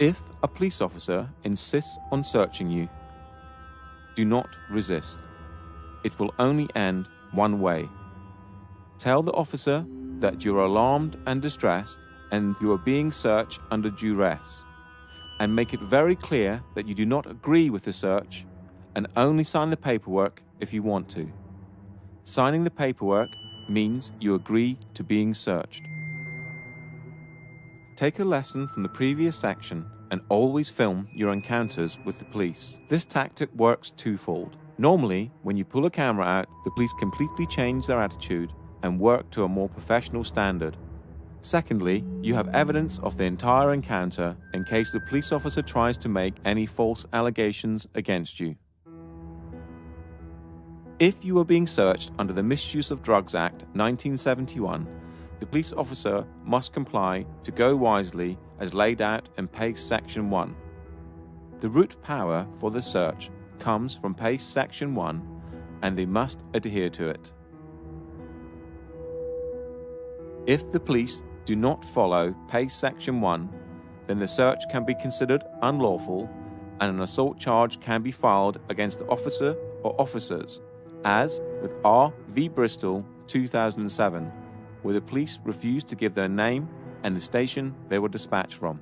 If a police officer insists on searching you, do not resist. It will only end one way. Tell the officer that you're alarmed and distressed and you are being searched under duress, and make it very clear that you do not agree with the search and only sign the paperwork if you want to. Signing the paperwork means you agree to being searched. Take a lesson from the previous section and always film your encounters with the police. This tactic works twofold. Normally, when you pull a camera out, the police completely change their attitude and work to a more professional standard. Secondly, you have evidence of the entire encounter in case the police officer tries to make any false allegations against you. If you are being searched under the Misuse of Drugs Act 1971, the police officer must comply to go wisely as laid out in PACE Section 1. The root power for the search comes from PACE Section 1 and they must adhere to it. If the police do not follow PACE Section 1, then the search can be considered unlawful and an assault charge can be filed against the officer or officers, as with R v Bristol 2007, where the police refused to give their name and the station they were dispatched from.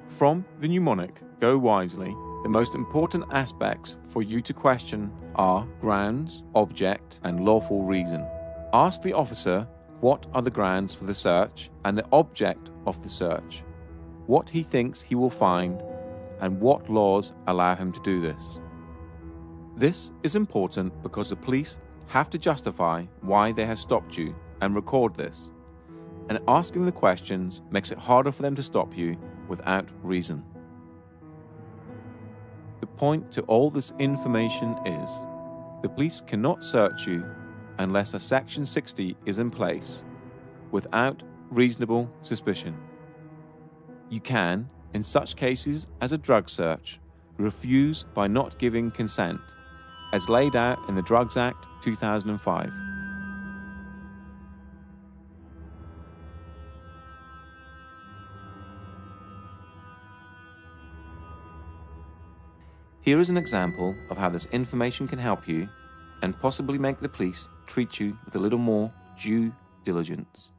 From the mnemonic Go Wisely, the most important aspects for you to question are grounds, object, and lawful reason. Ask the officer what are the grounds for the search and the object of the search, what he thinks he will find, and what laws allow him to do this. This is important because the police have to justify why they have stopped you and record this, and asking the questions makes it harder for them to stop you without reason. The point to all this information is, the police cannot search you unless a Section 60 is in place without reasonable suspicion. You can, in such cases as a drug search, refuse by not giving consent, as laid out in the Drugs Act 2005. Here is an example of how this information can help you and possibly make the police treat you with a little more due diligence.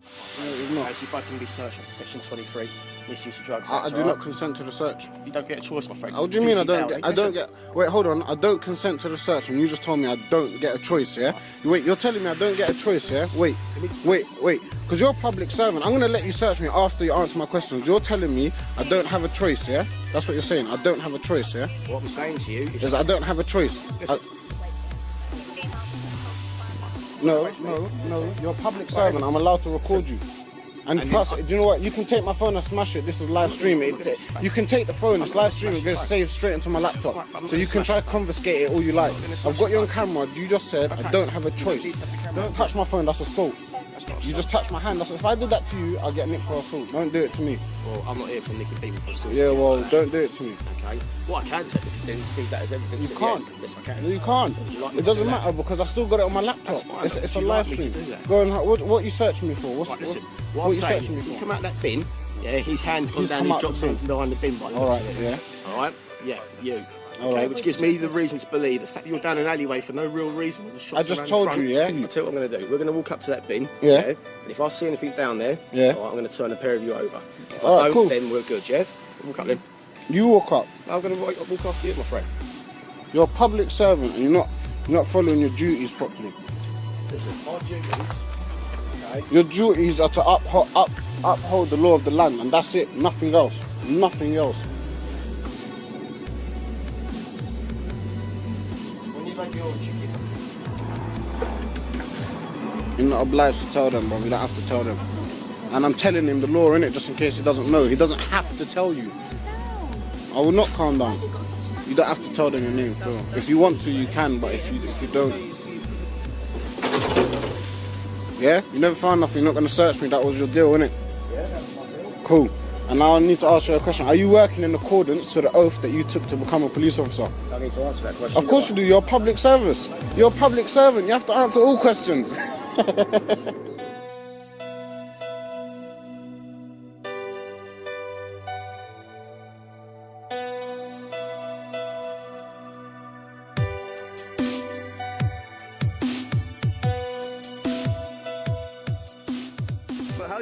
If I can be searched under Section 23, misuse of drugs. I do not consent to the search. You don't get a choice, my friend. What do you mean I don't get? Wait, hold on. I don't consent to the search, and you just told me I don't get a choice, yeah? Wait, you're telling me I don't get a choice, yeah? Wait. Because you're a public servant. I'm going to let you search me after you answer my questions. You're telling me I don't have a choice, yeah? That's what you're saying. I don't have a choice, yeah? What I'm saying to you is I don't have a choice. No. You're a public servant. I'm allowed to record you. And plus, do you know what? You can take my phone and smash it. This is live streaming. You can take the phone. It's live streaming. It gets saved straight into my laptop. So you can try to confiscate it all you like. I've got you on camera. You just said I don't have a choice. Don't touch my phone. That's assault. You just touch my hand. If I did that to you, I'll get nicked for assault. Don't do it to me. Well, I'm not here for nicking people for assault. Yeah, well, don't do it to me. Okay. What I can take then is see that as evidence. You can't. Yes, I can. No, you can't. It doesn't matter because I still got it on my laptop. It's a live stream. Go on. What you searching me for? What you searching me for? You come out that bin. Yeah, his hand's gone down. He drops in behind the bin. All right. Yeah. All right. Yeah. You. Okay, which gives me the reason to believe the fact you're down an alleyway for no real reason. I just told you, yeah? I'll tell you what I'm going to do. We're going to walk up to that bin, yeah? And if I see anything down there, yeah, all right, I'm going to turn a pair of you over. If all I right, don't, cool. then we're good, yeah? Walk up then. You walk up. I'm going to walk after you, my friend. You're a public servant and you're not following your duties properly. Listen, our duties, okay? Your duties are to uphold the law of the land, and that's it. Nothing else. Nothing else. You're not obliged to tell them, bro. You don't have to tell them. And I'm telling him the law, innit, just in case he doesn't know. He doesn't have to tell you. I will not calm down. You don't have to tell them your name, Phil. If you want to, you can, but if you don't. Yeah? You never found nothing. You're not going to search me. That was your deal, innit? Yeah, that's my deal. Cool. And now I need to ask you a question. Are you working in accordance to the oath that you took to become a police officer? I need to answer that question. Of course you do. You're a public service. You're a public servant. You have to answer all questions.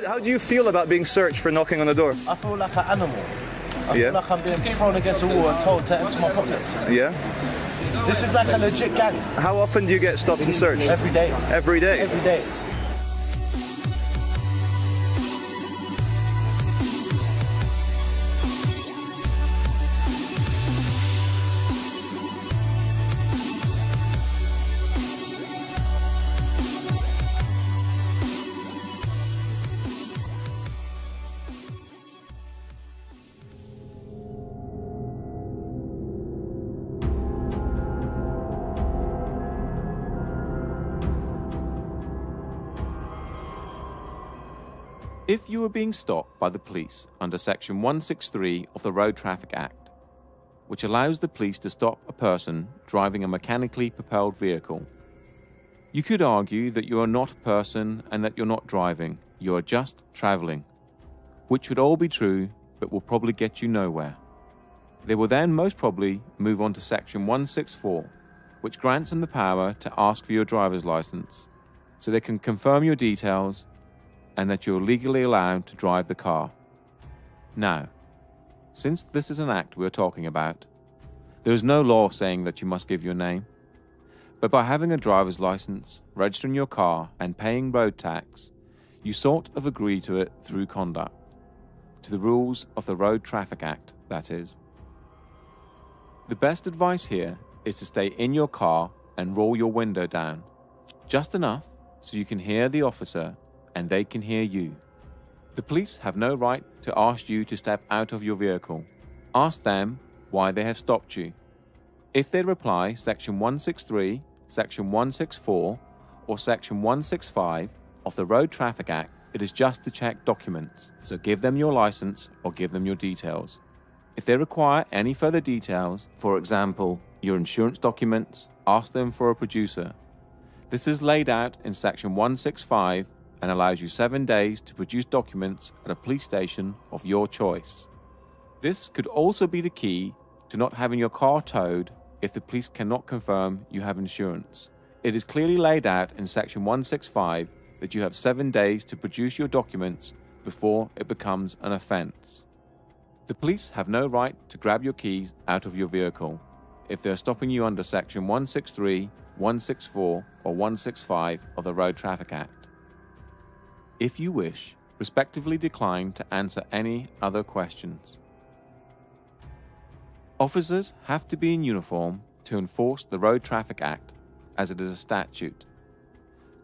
How do you feel about being searched for knocking on the door? I feel like an animal. I feel like I'm being thrown against the wall and told to empty my pockets. Yeah? This is like a legit gang. How often do you get stopped and searched? Every day. Every day? Every day. If you are being stopped by the police under Section 163 of the Road Traffic Act, which allows the police to stop a person driving a mechanically propelled vehicle, you could argue that you are not a person and that you're not driving, you are just travelling, which would all be true but will probably get you nowhere. They will then most probably move on to Section 164, which grants them the power to ask for your driver's license, so they can confirm your details and that you're legally allowed to drive the car. Now, since this is an act we're talking about, there is no law saying that you must give your name, but by having a driver's license, registering your car and paying road tax, you sort of agree to it through conduct, to the rules of the Road Traffic Act, that is. The best advice here is to stay in your car and roll your window down, just enough so you can hear the officer and they can hear you. The police have no right to ask you to step out of your vehicle. Ask them why they have stopped you. If they reply Section 163, Section 164, or Section 165 of the Road Traffic Act, it is just to check documents, so give them your license or give them your details. If they require any further details, for example, your insurance documents, ask them for a producer. This is laid out in Section 165 and allows you 7 days to produce documents at a police station of your choice. This could also be the key to not having your car towed if the police cannot confirm you have insurance. It is clearly laid out in Section 165 that you have 7 days to produce your documents before it becomes an offence. The police have no right to grab your keys out of your vehicle if they're stopping you under Section 163, 164, or 165 of the Road Traffic Act. If you wish, respectively decline to answer any other questions. Officers have to be in uniform to enforce the Road Traffic Act, as it is a statute.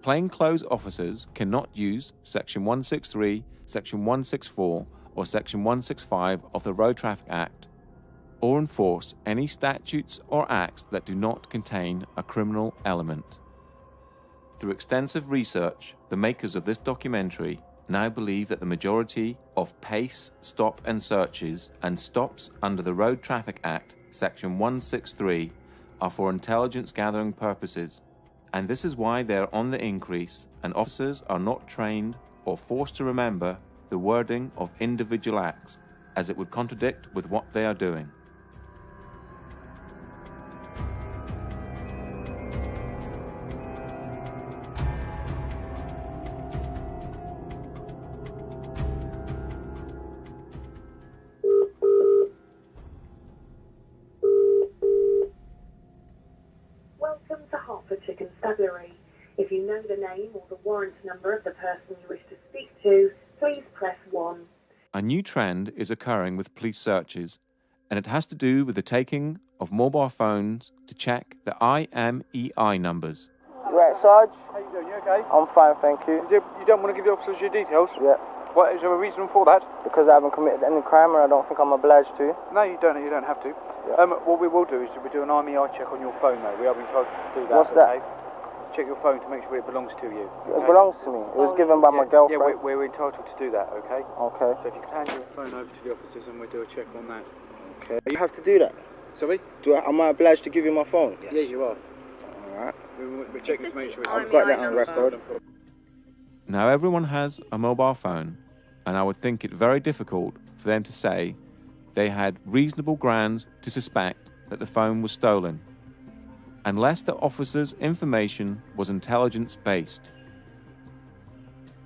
Plainclothes officers cannot use Section 163, Section 164, or Section 165 of the Road Traffic Act, or enforce any statutes or acts that do not contain a criminal element. Through extensive research, the makers of this documentary now believe that the majority of PACE, stop and searches and stops under the Road Traffic Act, Section 163, are for intelligence gathering purposes, and this is why they are on the increase and officers are not trained or forced to remember the wording of individual acts, as it would contradict with what they are doing. Welcome to Hertford Chicken Stabulary. If you know the name or the warrant number of the person you wish to speak to, please press 1. A new trend is occurring with police searches, and it has to do with the taking of mobile phones to check the IMEI numbers. You right, Sarge? How you doing? You okay? I'm fine, thank you. You don't want to give the officers your details? Yeah. What, is there a reason for that? Because I haven't committed any crime and I don't think I'm obliged to. No, you don't have to. Yeah. What we will do is we do an IMEI check on your phone, though. We have been told to do that. What's that? Check your phone to make sure it belongs to you. It belongs to me. It was given by my girlfriend. Yeah, we're entitled to do that, okay? Okay. So if you can hand your phone over to the officers and we'll do a check on that. Okay. You have to do that? Sorry? Am I obliged to give you my phone? Yeah, you are. Alright. We're checking to make sure it's... I've got that on record. Now everyone has a mobile phone, and I would think it very difficult for them to say they had reasonable grounds to suspect that the phone was stolen, unless the officer's information was intelligence-based.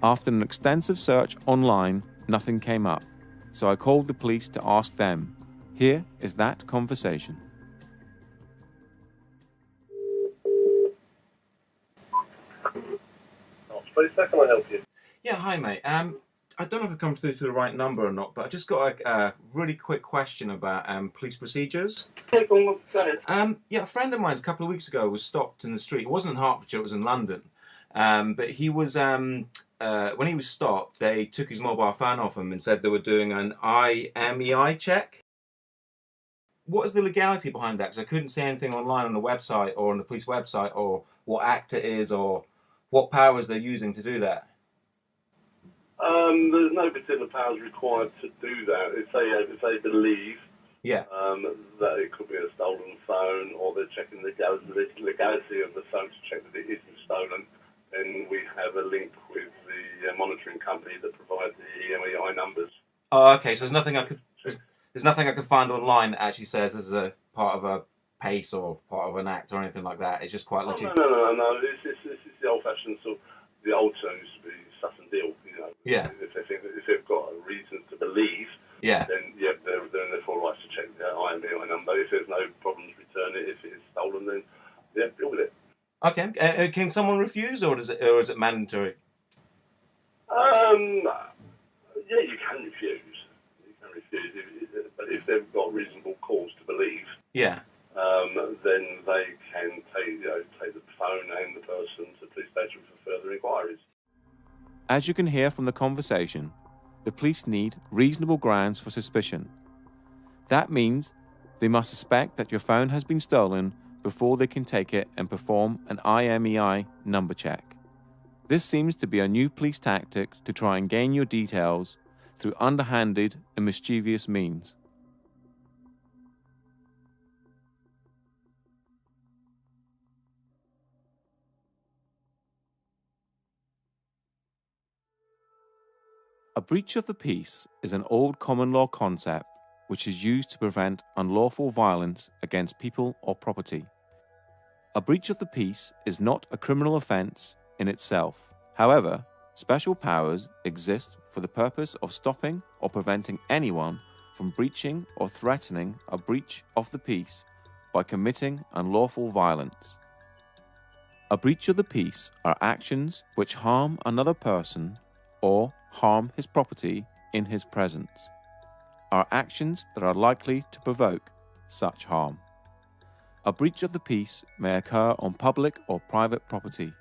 After an extensive search online, nothing came up, so I called the police to ask them. Here is that conversation. How can I help you? Yeah, hi mate. I don't know if I've come through to the right number or not, but I just got a really quick question about police procedures. Yeah, a friend of mine a couple of weeks ago was stopped in the street. It wasn't in Hertfordshire, it was in London. But he was, when he was stopped, they took his mobile phone off him and said they were doing an IMEI check. What is the legality behind that? Because I couldn't see anything online on the website or on the police website or what act it is or what powers they're using to do that. There's no particular powers required to do that. If they believe that it could be a stolen phone, or they're checking the legality of the phone to check that it isn't stolen, then we have a link with the monitoring company that provides the EMEI numbers. Oh, okay. So there's nothing I could find online that actually says this is a part of a pace or part of an act or anything like that. It's just quite literally. No. This is the old-fashioned sort. The old term used to be suss and deal. You know. Yeah. If they've got a reason to believe. Yeah. Then they're in their full rights to check the IMEI number. If there's no problems, return it. If it's stolen, then deal with it. Okay. Can someone refuse, or is it mandatory? Yeah, you can refuse. But if they've got reasonable cause to believe, then they can take the phone and the person to the police station for further inquiries. As you can hear from the conversation, the police need reasonable grounds for suspicion. That means they must suspect that your phone has been stolen before they can take it and perform an IMEI number check. This seems to be a new police tactic to try and gain your details through underhanded and mischievous means. A breach of the peace is an old common law concept which is used to prevent unlawful violence against people or property. A breach of the peace is not a criminal offence in itself. However, special powers exist for the purpose of stopping or preventing anyone from breaching or threatening a breach of the peace by committing unlawful violence. A breach of the peace are actions which harm another person or harm his property in his presence, are actions that are likely to provoke such harm. A breach of the peace may occur on public or private property.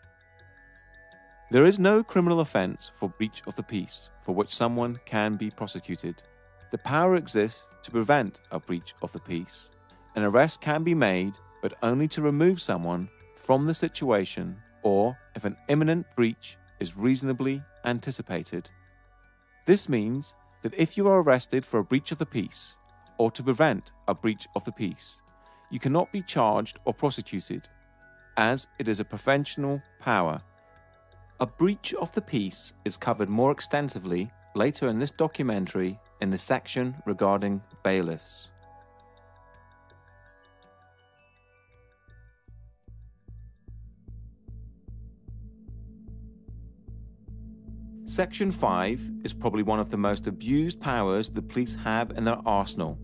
There is no criminal offence for breach of the peace for which someone can be prosecuted. The power exists to prevent a breach of the peace. An arrest can be made, but only to remove someone from the situation or if an imminent breach is reasonably anticipated. This means that if you are arrested for a breach of the peace, or to prevent a breach of the peace, you cannot be charged or prosecuted, as it is a preventional power. A breach of the peace is covered more extensively later in this documentary in the section regarding bailiffs. Section 5 is probably one of the most abused powers the police have in their arsenal,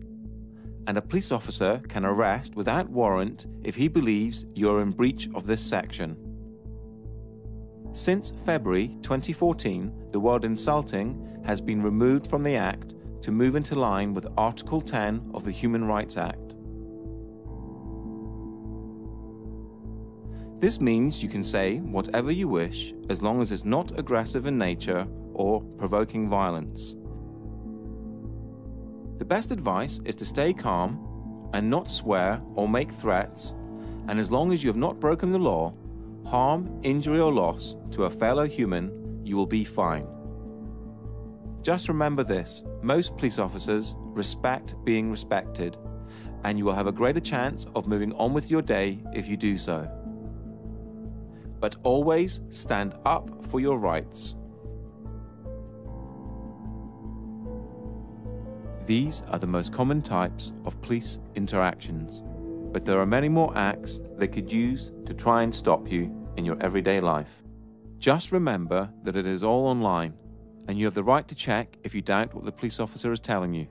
and a police officer can arrest without warrant if he believes you're in breach of this section. Since February 2014, the word insulting has been removed from the Act to move into line with Article 10 of the Human Rights Act. This means you can say whatever you wish as long as it's not aggressive in nature or provoking violence. The best advice is to stay calm and not swear or make threats, and as long as you have not broken the law, harm, injury or loss to a fellow human, you will be fine. Just remember this, most police officers respect being respected, and you will have a greater chance of moving on with your day if you do so. But always stand up for your rights. These are the most common types of police interactions, but there are many more acts they could use to try and stop you in your everyday life. Just remember that it is all online, and you have the right to check if you doubt what the police officer is telling you.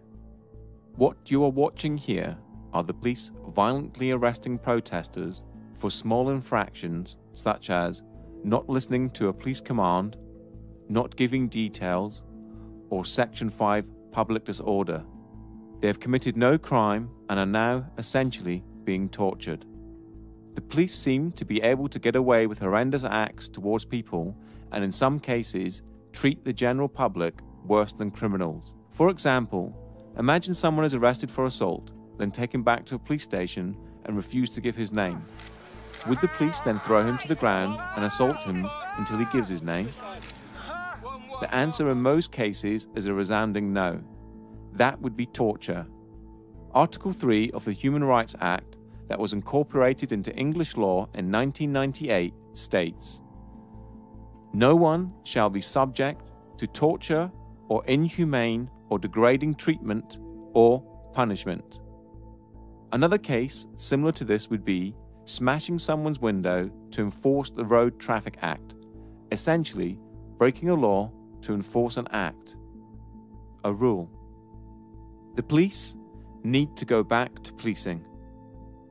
What you are watching here are the police violently arresting protesters for small infractions such as not listening to a police command, not giving details, or Section 5 public disorder. They have committed no crime and are now essentially being tortured. The police seem to be able to get away with horrendous acts towards people and in some cases treat the general public worse than criminals. For example, imagine someone is arrested for assault, then taken back to a police station and refuse to give his name. Would the police then throw him to the ground and assault him until he gives his name? The answer in most cases is a resounding no. That would be torture. Article 3 of the Human Rights Act, that was incorporated into English law in 1998, states, "No one shall be subject to torture or inhumane or degrading treatment or punishment." Another case similar to this would be smashing someone's window to enforce the Road Traffic Act, essentially breaking a law to enforce an act, a rule. The police need to go back to policing,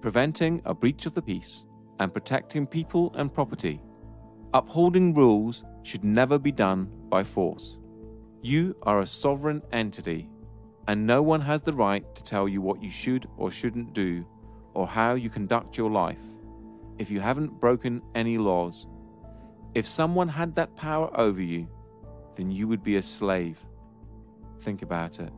preventing a breach of the peace and protecting people and property. Upholding rules should never be done by force. You are a sovereign entity, and no one has the right to tell you what you should or shouldn't do, or how you conduct your life, if you haven't broken any laws. If someone had that power over you, then you would be a slave. Think about it.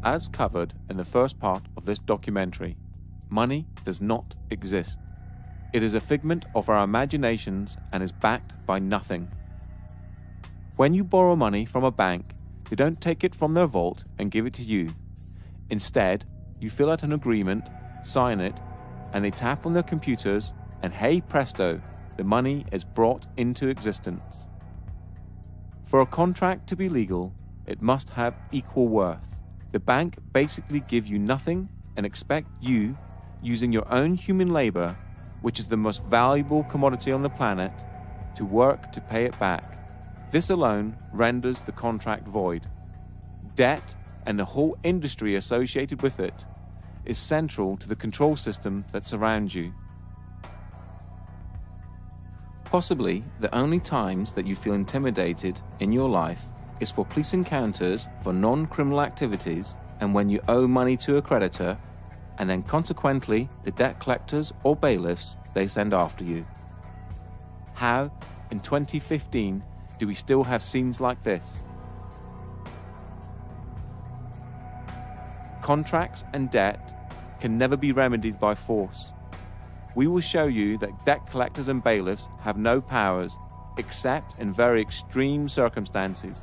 As covered in the first part of this documentary, money does not exist. It is a figment of our imaginations and is backed by nothing. When you borrow money from a bank, they don't take it from their vault and give it to you. Instead, you fill out an agreement, sign it, and they tap on their computers, and hey presto, the money is brought into existence. For a contract to be legal, it must have equal worth. The bank basically give you nothing and expect you, using your own human labor, which is the most valuable commodity on the planet, to work to pay it back. This alone renders the contract void. Debt, and the whole industry associated with it, is central to the control system that surrounds you. Possibly the only times that you feel intimidated in your life is for police encounters for non-criminal activities, and when you owe money to a creditor, and then consequently the debt collectors or bailiffs they send after you. How, in 2015, do we still have scenes like this? Contracts and debt can never be remedied by force. We will show you that debt collectors and bailiffs have no powers except in very extreme circumstances,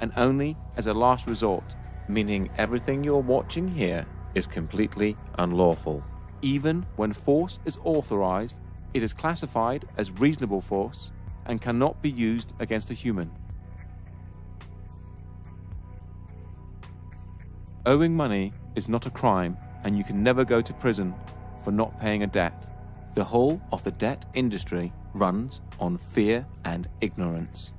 and only as a last resort, meaning everything you're watching here is completely unlawful. Even when force is authorized, it is classified as reasonable force and cannot be used against a human. Owing money is not a crime, and you can never go to prison for not paying a debt. The whole of the debt industry runs on fear and ignorance.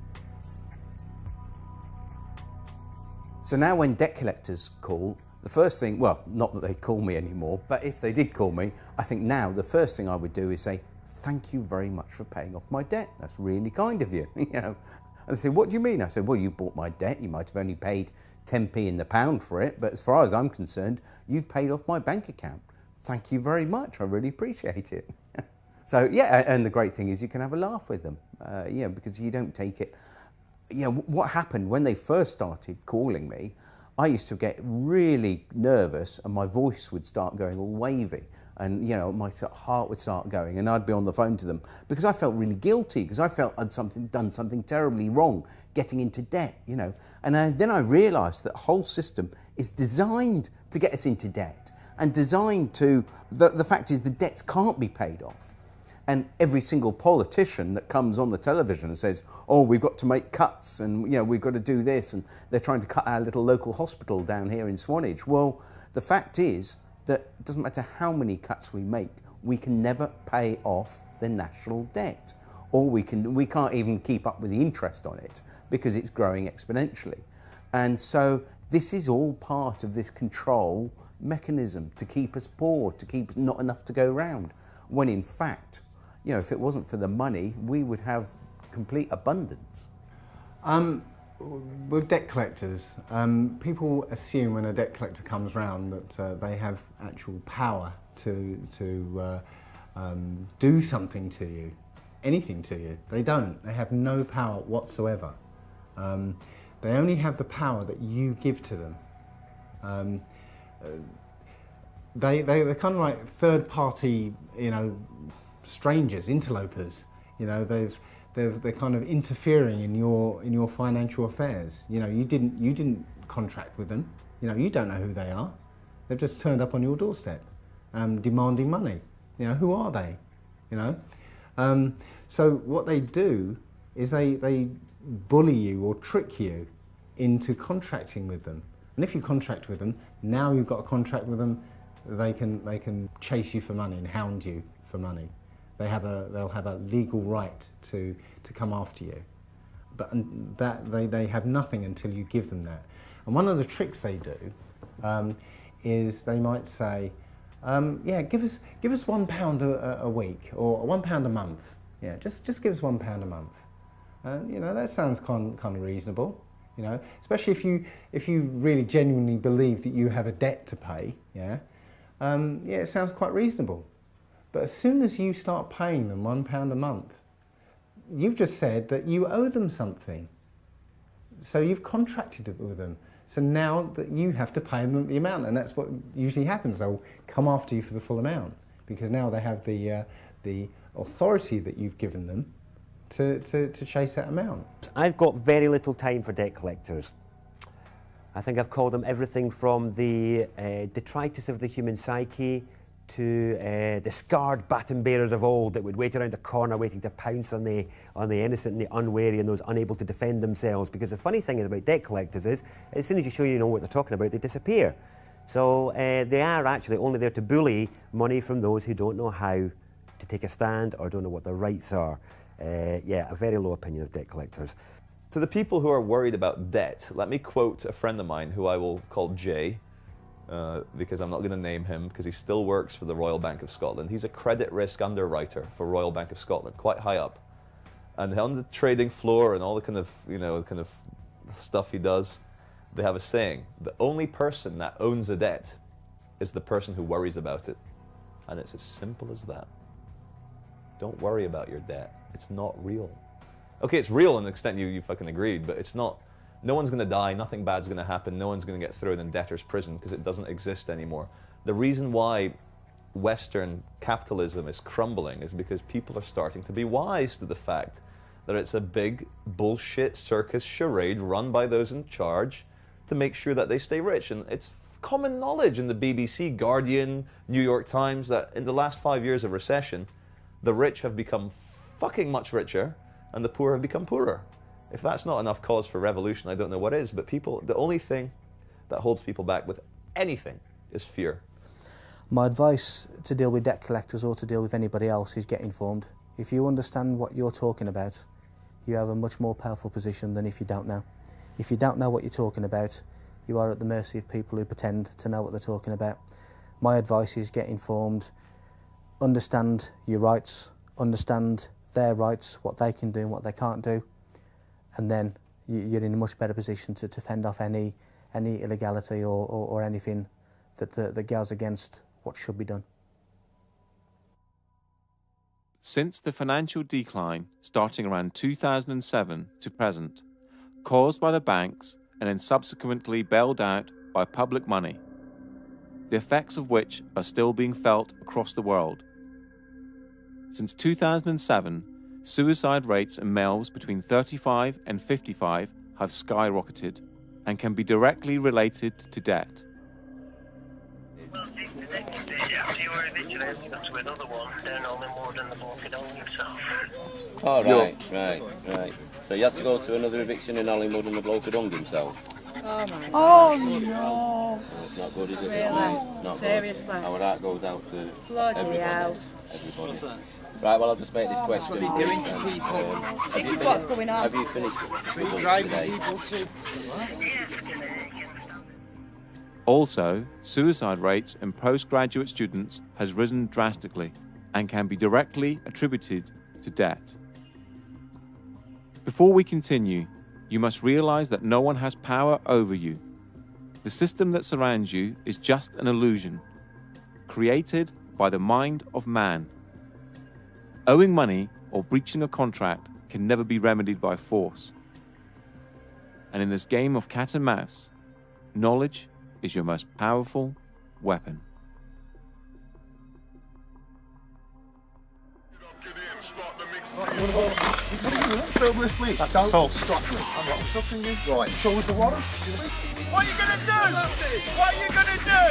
So now when debt collectors call, the first thing, well, not that they call me anymore, but if they did call me, I think now the first thing I would do is say, thank you very much for paying off my debt. That's really kind of you. You know, and they say, what do you mean? I said, well, you bought my debt. You might have only paid 10p in the pound for it, but as far as I'm concerned, you've paid off my bank account. Thank you very much. I really appreciate it. So yeah, and the great thing is you can have a laugh with them, you know, because you don't take it. You know, what happened when they first started calling me, I used to get really nervous and my voice would start going all wavy. And, you know, my heart would start going, and I'd be on the phone to them because I felt really guilty, because I felt I'd done something terribly wrong, getting into debt, you know. And then I realised that the whole system is designed to get us into debt, and designed to, the fact is the debts can't be paid off. And every single politician that comes on the television and says, oh, we've got to make cuts, and, you know, we've got to do this, and they're trying to cut our little local hospital down here in Swanage. Well, the fact is that it doesn't matter how many cuts we make, we can never pay off the national debt. Or we can't even keep up with the interest on it because it's growing exponentially. And so this is all part of this control mechanism to keep us poor, to keep not enough to go round. When in fact, you know, if it wasn't for the money, we would have complete abundance. With debt collectors, people assume when a debt collector comes round that they have actual power to do something to you, anything to you. They don't. They have no power whatsoever. They only have the power that you give to them. They're kind of like third-party, you know, strangers, interlopers. You know, they're kind of interfering in your financial affairs. You know, you didn't contract with them. You know, you don't know who they are. They've just turned up on your doorstep, demanding money. You know, who are they? You know, so what they do is they bully you or trick you into contracting with them. And if you contract with them, now you've got a contract with them, they can chase you for money and hound you for money. They'll have a legal right to come after you, but they have nothing until you give them that. And one of the tricks they do is they might say, yeah, give us £1 a week or £1 a month. Yeah, just give us £1 a month. And you know, that sounds kind of reasonable. You know, especially if you really genuinely believe that you have a debt to pay. Yeah, yeah, it sounds quite reasonable. But as soon as you start paying them £1 a month, you've just said that you owe them something. So you've contracted it with them. So now that you have to pay them the amount, and that's what usually happens. They'll come after you for the full amount because now they have the authority that you've given them to chase that amount. I've got very little time for debt collectors. I think I've called them everything from the detritus of the human psyche to the scarred baton bearers of old that would wait around the corner waiting to pounce on the innocent and the unwary and those unable to defend themselves. Because the funny thing about debt collectors is, as soon as you show you know what they're talking about, they disappear. So they are actually only there to bully money from those who don't know how to take a stand or don't know what their rights are. Yeah, a very low opinion of debt collectors. To the people who are worried about debt, let me quote a friend of mine who I will call Jay, because I'm not going to name him because he still works for the Royal Bank of Scotland. He's a credit risk underwriter for Royal Bank of Scotland, quite high up. And on the trading floor and all the kind of stuff he does, they have a saying: the only person that owns a debt is the person who worries about it. And it's as simple as that. Don't worry about your debt. It's not real. Okay, it's real in the extent you fucking agreed, but it's not. No one's going to die, nothing bad's going to happen, no one's going to get thrown in debtor's prison because it doesn't exist anymore. The reason why Western capitalism is crumbling is because people are starting to be wise to the fact that it's a big bullshit circus charade run by those in charge to make sure that they stay rich. And it's common knowledge in the BBC, Guardian, New York Times that in the last 5 years of recession, the rich have become fucking much richer and the poor have become poorer. If that's not enough cause for revolution, I don't know what is. But people, the only thing that holds people back with anything is fear. My advice to deal with debt collectors or to deal with anybody else is get informed. If you understand what you're talking about, you have a much more powerful position than if you don't know. If you don't know what you're talking about, you are at the mercy of people who pretend to know what they're talking about. My advice is get informed, understand your rights, understand their rights, what they can do and what they can't do, and then you're in a much better position to fend off any illegality or anything that goes against what should be done. Since the financial decline starting around 2007 to present, caused by the banks and then subsequently bailed out by public money, the effects of which are still being felt across the world. Since 2007, suicide rates in males between 35 and 55 have skyrocketed and can be directly related to debt. Oh, right. So you had to go to another eviction in Hollywood and the bloke had hung himself? Oh no! It's not good, is it? Really? It's not Seriously? good. Our heart goes out to Bloody everybody. hell. Everybody. Right, well, I'll just make this question. What are you doing to people? This is what's going on. Have you finished today? Also, suicide rates in postgraduate students has risen drastically and can be directly attributed to debt. Before we continue, you must realize that no one has power over you. The system that surrounds you is just an illusion, created by the mind of man. Owing money or breaching a contract can never be remedied by force. And in this game of cat and mouse, knowledge is your most powerful weapon. Film this, please. Don't stop me. I'm not stopping you. Right. So was the warrant. What are you going to do? What are you going to do?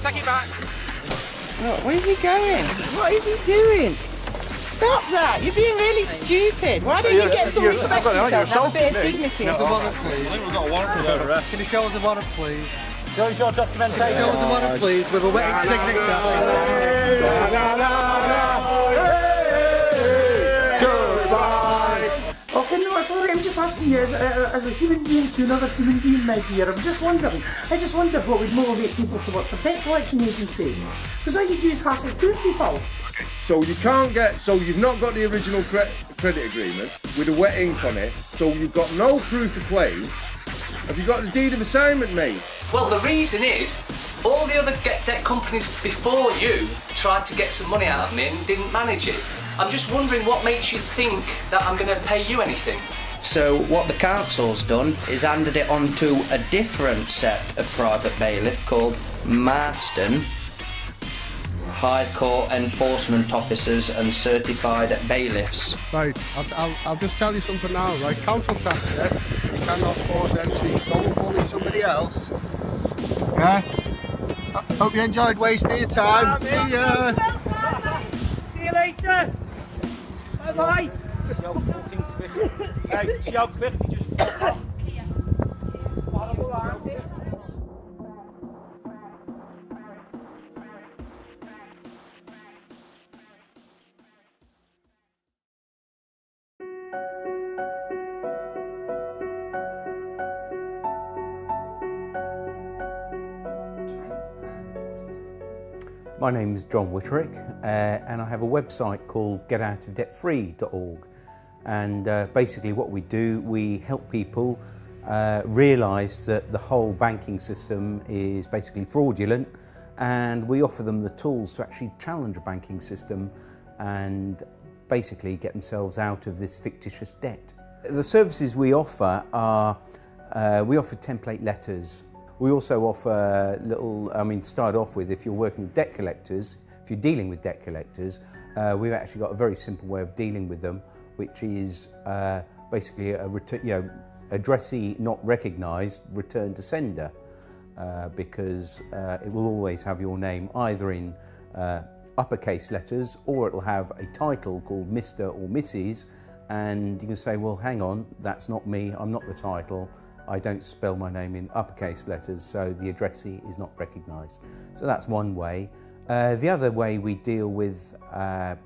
Take it back. Look, where's he going? What is he doing? Stop that! You're being really stupid. Why don't you get some respect for yourself? Have a bit of dignity. Show us the warrant, please. I think we've got a warrant for the arrest. Can you show us the warrant, please? Show us your documentation. Show us the warrant, please, with a wetting signature. Okay, no, sorry, I'm just asking you as a human being to another human being, my dear. I just wonder what would motivate people to work for debt collection agencies. Because all you do is hassle poor people. So you can't get, so you've not got the original credit agreement with a wet ink on it, so you've got no proof of claim. Have you got the deed of assignment, mate? Well, the reason is, all the other debt companies before you tried to get some money out of me and didn't manage it. I'm just wondering what makes you think that I'm going to pay you anything. So what the council's done is handed it on to a different set of private bailiff called Marston, High Court Enforcement Officers and Certified Bailiffs. Right, I'll just tell you something now, right? Council tax, yeah? You cannot force them to go and bully somebody else. Yeah? I hope you enjoyed wasting your time. See ya! See you later! Bye-bye! See how fucking quick, hey, see how quick he just fucked off? My name is John Whitterick, and I have a website called getoutofdebtfree.org. And basically what we do, we help people realise that the whole banking system is basically fraudulent, and we offer them the tools to actually challenge a banking system and basically get themselves out of this fictitious debt. The services we offer are, we offer template letters. We also offer start off with, if you're working with debt collectors, if you're dealing with debt collectors, we've actually got a very simple way of dealing with them, which is basically a addressee not recognised, return to sender, because it will always have your name either in uppercase letters, or it will have a title called Mr. or Mrs, and you can say, well, hang on, that's not me, I'm not the title. I don't spell my name in uppercase letters, so the addressee is not recognised. So that's one way. The other way we deal with the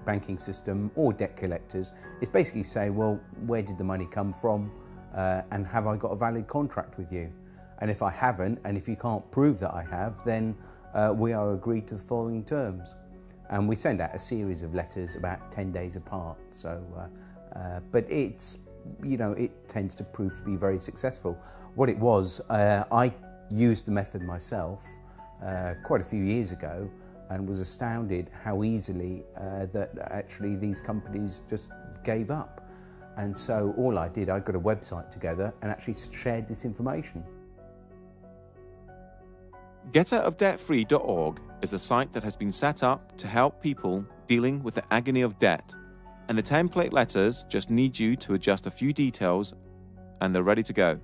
banking system or debt collectors is basically say, well, where did the money come from, and have I got a valid contract with you? And if I haven't, and if you can't prove that I have, then we are agreed to the following terms. And we send out a series of letters about 10 days apart. So, but it's, it tends to prove to be very successful. What it was, I used the method myself quite a few years ago and was astounded how easily that actually these companies just gave up. And so all I did, I got a website together and actually shared this information. GetOutOfDebtFree.org is a site that has been set up to help people dealing with the agony of debt. And the template letters just need you to adjust a few details and they're ready to go.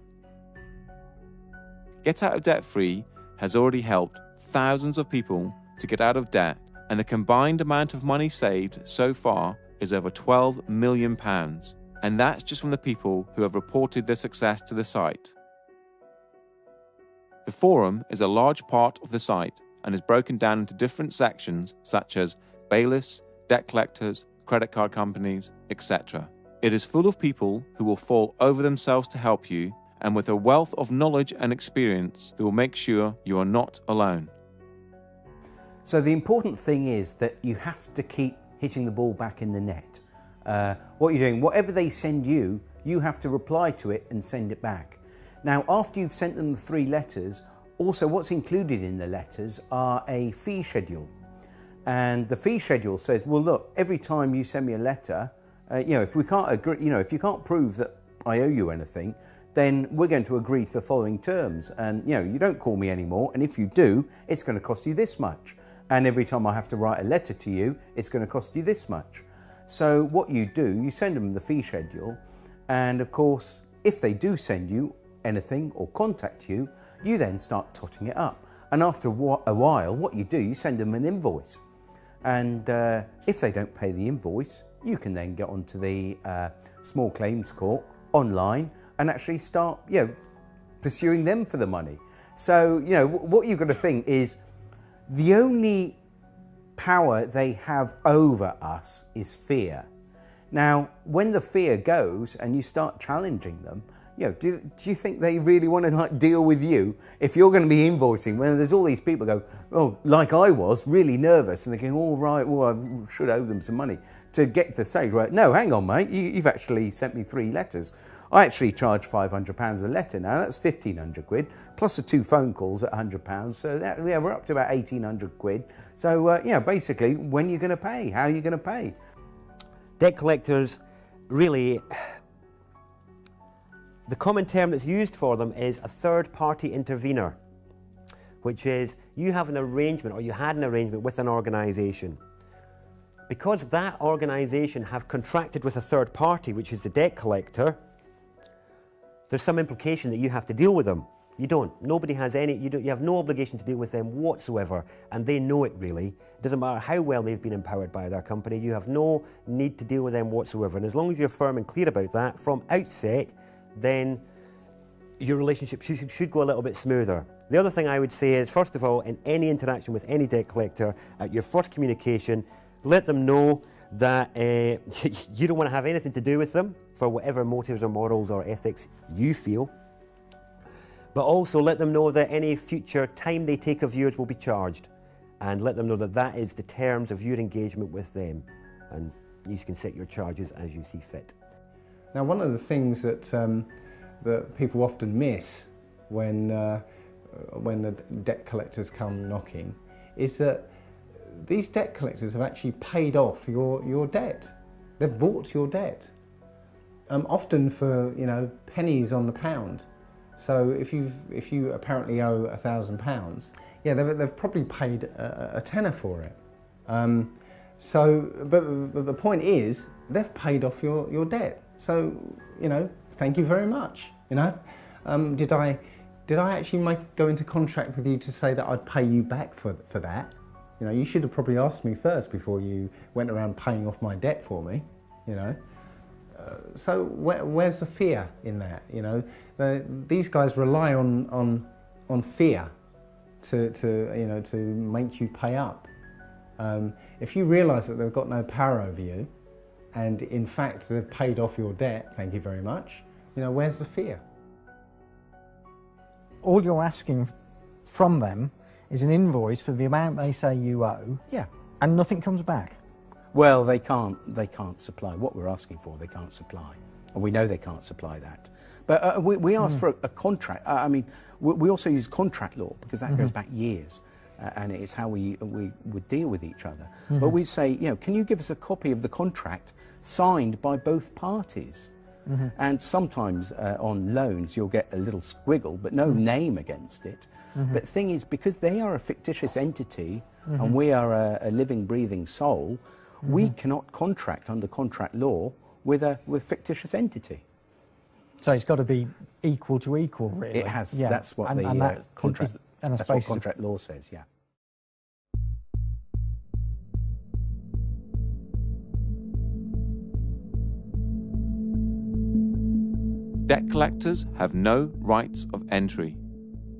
Get Out of Debt Free has already helped thousands of people to get out of debt, and the combined amount of money saved so far is over £12 million. And that's just from the people who have reported their success to the site. The forum is a large part of the site and is broken down into different sections such as bailiffs, debt collectors, credit card companies, etc. It is full of people who will fall over themselves to help you, and with a wealth of knowledge and experience that will make sure you are not alone. So the important thing is that you have to keep hitting the ball back in the net. What you're doing, whatever they send you, you have to reply to it and send it back. Now, after you've sent them the 3 letters, also what's included in the letters are a fee schedule. And the fee schedule says, well, look, every time you send me a letter, if we can't agree, if you can't prove that I owe you anything, then we're going to agree to the following terms. And, you don't call me anymore. And if you do, it's going to cost you this much. And every time I have to write a letter to you, it's going to cost you this much. So what you do, you send them the fee schedule. And of course, if they do send you anything or contact you, you then start totting it up. And after a while, what you do, you send them an invoice. And if they don't pay the invoice, you can then get onto the small claims court online and actually start, pursuing them for the money. So, what you've got to think is the only power they have over us is fear. Now, when the fear goes and you start challenging them, do you think they really want to deal with you if you're going to be invoicing when there's all these people go, oh, like I was, really nervous, and they're going, all right, well, I should owe them some money to get to the stage where, no, hang on, mate, you've actually sent me 3 letters. I actually charge £500 a letter now, that's 1,500 quid, plus the 2 phone calls at £100, so that, we're up to about 1,800 quid. So, basically, when you're going to pay, how are you going to pay? Debt collectors, really, the common term that's used for them is a third-party intervener, which is you have an arrangement, or you had an arrangement with an organisation. Because that organisation have contracted with a third party, which is the debt collector, there's some implication that you have to deal with them. You don't. Nobody has any, you have no obligation to deal with them whatsoever, and they know it really. It doesn't matter how well they've been empowered by their company, you have no need to deal with them whatsoever. And as long as you're firm and clear about that from outset, then your relationship should go a little bit smoother. The other thing I would say is, first of all, in any interaction with any debt collector, at your first communication, let them know that you don't want to have anything to do with them for whatever motives or morals or ethics you feel. But also let them know that any future time they take of yours will be charged, and let them know that that is the terms of your engagement with them, and you can set your charges as you see fit. Now, one of the things that that people often miss when the debt collectors come knocking is that these debt collectors have actually paid off your debt. They've bought your debt, often for pennies on the pound. So if you apparently owe £1,000, yeah, they've probably paid a tenner for it. But the point is, they've paid off your debt. So thank you very much. Did I actually go into contract with you to say that I'd pay you back for that? You should have probably asked me first before you went around paying off my debt for me. So where's the fear in that? These guys rely on fear to make you pay up. If you realise that they've got no power over you, and in fact they've paid off your debt, thank you very much. Where's the fear? All you're asking from them is an invoice for the amount they say you owe. Yeah. And nothing comes back. Well, they can't supply what we're asking for. They can't supply, and we know they can't supply that. But we asked for a contract. We also use contract law because that goes back years, and it's how we would deal with each other. But we say, can you give us a copy of the contract signed by both parties? And sometimes on loans you'll get a little squiggle, but no name against it. But the thing is, because they are a fictitious entity and we are a living, breathing soul, we cannot contract under contract law with a fictitious entity. So it's got to be equal to equal, really. It has. Yeah. That's what contract. That's what contract law says. Yeah. Debt collectors have no rights of entry.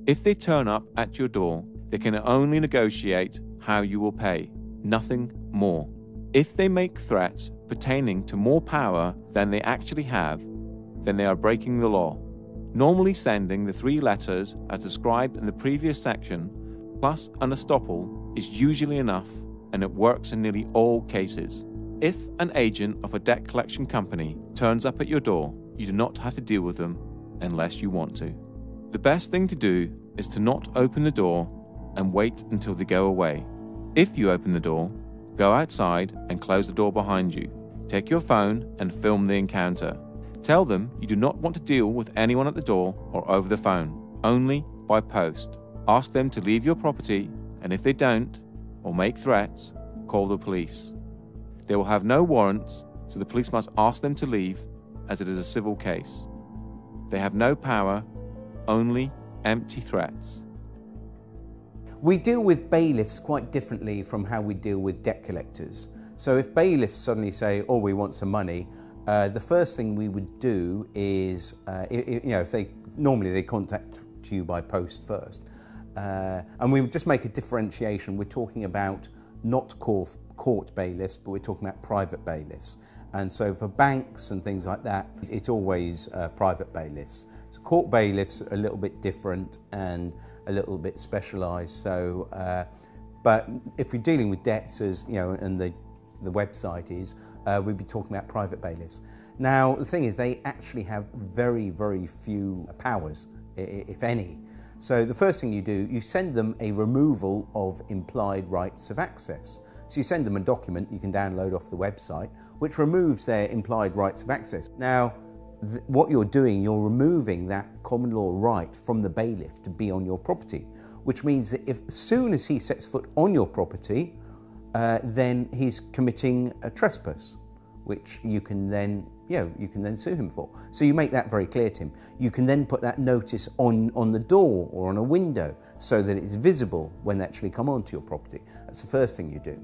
If they turn up at your door, they can only negotiate how you will pay, nothing more. If they make threats pertaining to more power than they actually have, then they are breaking the law. Normally sending the 3 letters as described in the previous section, plus an estoppel, is usually enough, and it works in nearly all cases. If an agent of a debt collection company turns up at your door, you do not have to deal with them unless you want to. The best thing to do is to not open the door and wait until they go away. If you open the door, go outside and close the door behind you. Take your phone and film the encounter. Tell them you do not want to deal with anyone at the door or over the phone, only by post. Ask them to leave your property, and if they don't, or make threats, call the police. They will have no warrants, so the police must ask them to leave, as it is a civil case. They have no power, only empty threats. We deal with bailiffs quite differently from how we deal with debt collectors. So if bailiffs suddenly say, oh, we want some money, the first thing we would do is, if normally they contact you by post first. And we would just make a differentiation. We're talking about not court bailiffs, but we're talking about private bailiffs. And so for banks and things like that, it's always private bailiffs. So court bailiffs are a little bit different and a little bit specialised. So, but if you're dealing with debts, as and the website is, we'd be talking about private bailiffs. Now, the thing is, they actually have very, very few powers, if any. So the first thing you do, you send them a removal of implied rights of access. So you send them a document you can download off the website, which removes their implied rights of access. Now, what you're doing, you're removing that common law right from the bailiff to be on your property, which means that as soon as he sets foot on your property, then he's committing a trespass, which you can then sue him for. So you make that very clear to him. You can then put that notice on the door or on a window so that it's visible when they actually come onto your property. That's the first thing you do.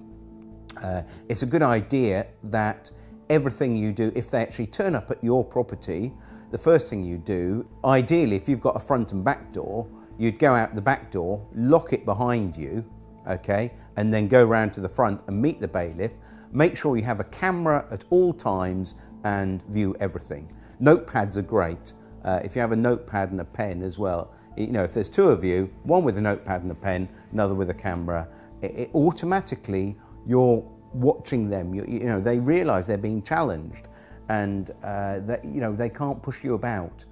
It's a good idea that everything you do, if they actually turn up at your property, the first thing you do, ideally if you've got a front and back door, you'd go out the back door, lock it behind you, okay, and then go round to the front and meet the bailiff. Make sure you have a camera at all times and view everything. Notepads are great. If you have a notepad and a pen as well, if there's 2 of you, one with a notepad and a pen, another with a camera, it automatically you're watching them. They realise they're being challenged, and that they can't push you about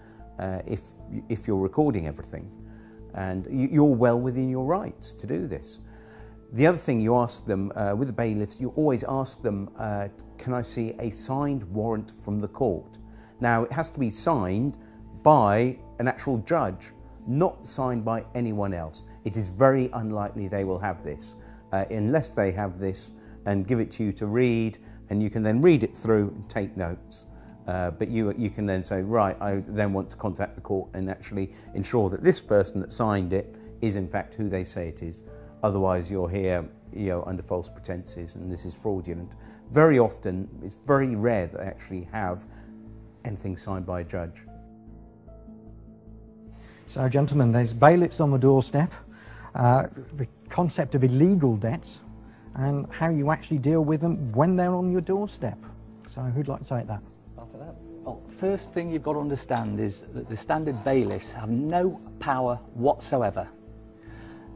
if you're recording everything, and you're well within your rights to do this. The other thing you ask them with the bailiffs, you always ask them, can I see a signed warrant from the court? Now, it has to be signed by an actual judge, not signed by anyone else. It is very unlikely they will have this, unless they have this and give it to you to read, and you can then read it through and take notes. But you can then say, right, I then want to contact the court and actually ensure that this person that signed it is in fact who they say it is. Otherwise you're here under false pretenses, and this is fraudulent. Very often, it's very rare that they actually have anything signed by a judge. So gentlemen, there's bailiffs on the doorstep, the concept of illegal debts, and how you actually deal with them when they're on your doorstep. So who'd like to take that? After that. Well, first thing you've got to understand is that the standard bailiffs have no power whatsoever.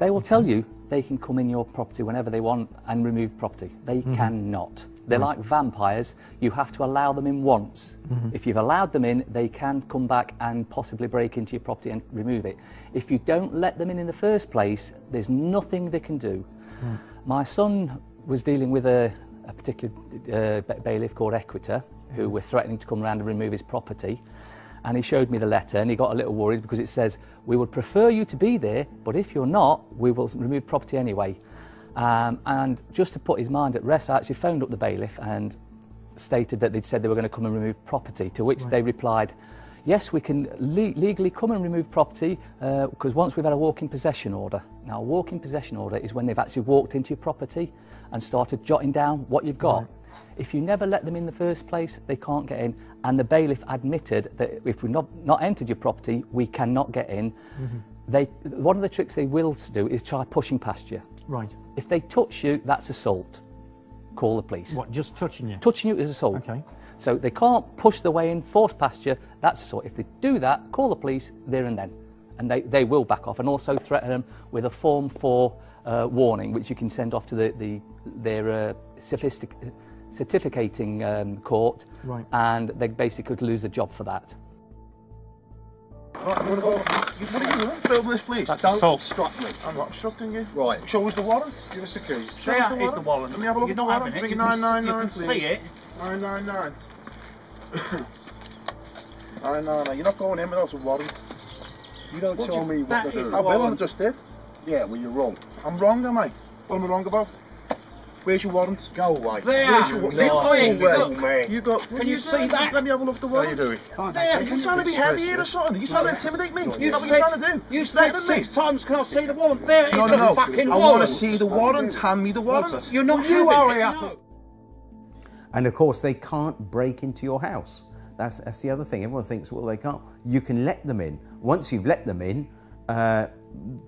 They will tell you they can come in your property whenever they want and remove property. They cannot. They're like vampires. You have to allow them in once. If you've allowed them in, they can come back and possibly break into your property and remove it. If you don't let them in the first place, there's nothing they can do. My son was dealing with a particular bailiff called Equita, who were threatening to come around and remove his property. And he showed me the letter, and he got a little worried because it says, "We would prefer you to be there, but if you're not, we will remove property anyway." And just to put his mind at rest, I actually phoned up the bailiff and stated that they'd said they were going to come and remove property, to which they replied, "Yes, we can legally come and remove property because once we've had a walk-in possession order." Now, a walk-in possession order is when they've actually walked into your property and started jotting down what you've got. If you never let them in the first place, they can't get in. And the bailiff admitted that if we've not entered your property, we cannot get in. One of the tricks they will do is try pushing past you. Right. If they touch you, that's assault. Call the police. What, just touching you? Touching you is assault. Okay. So they can't push their way in, force past you, that's assault. If they do that, call the police there and then. And they will back off, and also threaten them with a Form 4 warning, which you can send off to their certificating court, right. And they basically could lose the job for that. Right, I'm going to go. What are you doing? Film this, please. Don't obstruct me. I'm not obstructing you. Right. Show us the warrant. Give us the keys. Show us the warrant. Let me have a look at the warrant. Bring 999, please. You can see it. 999. 999. You're not going in without a warrant. You don't tell me what to do. I will, I just did. Yeah, well, you're wrong. I'm wrong, am I? What am I wrong about? Where's your warrant? Go away. There. Where's your warrant? You got. Can you see that? Let me have a look at the warrant. How you doing? There. You trying to be heavy here or something? You trying to intimidate me? You know what you're trying to do? You said 6 times. Can I see the warrant? There. No, no, no. I want to see the warrant. Hand me the warrant. You're not. You are here. And of course, they can't break into your house. That's the other thing. Everyone thinks, well, they can't. You can let them in. Once you've let them in,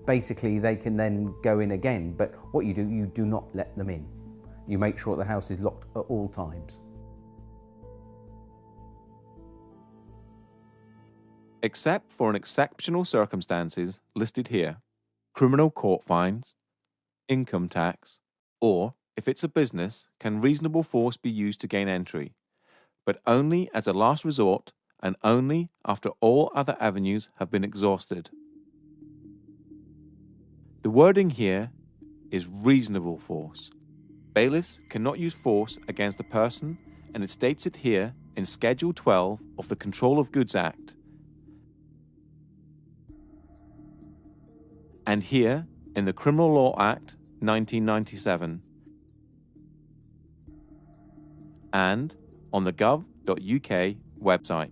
basically they can then go in again. But what you do not let them in. You make sure the house is locked at all times. Except for in exceptional circumstances listed here, criminal court fines, income tax, or, if it's a business, can reasonable force be used to gain entry, but only as a last resort and only after all other avenues have been exhausted. The wording here is reasonable force. Bailiffs cannot use force against a person, and it states it here in Schedule 12 of the Control of Goods Act. And here in the Criminal Law Act 1997. And on the gov.uk website.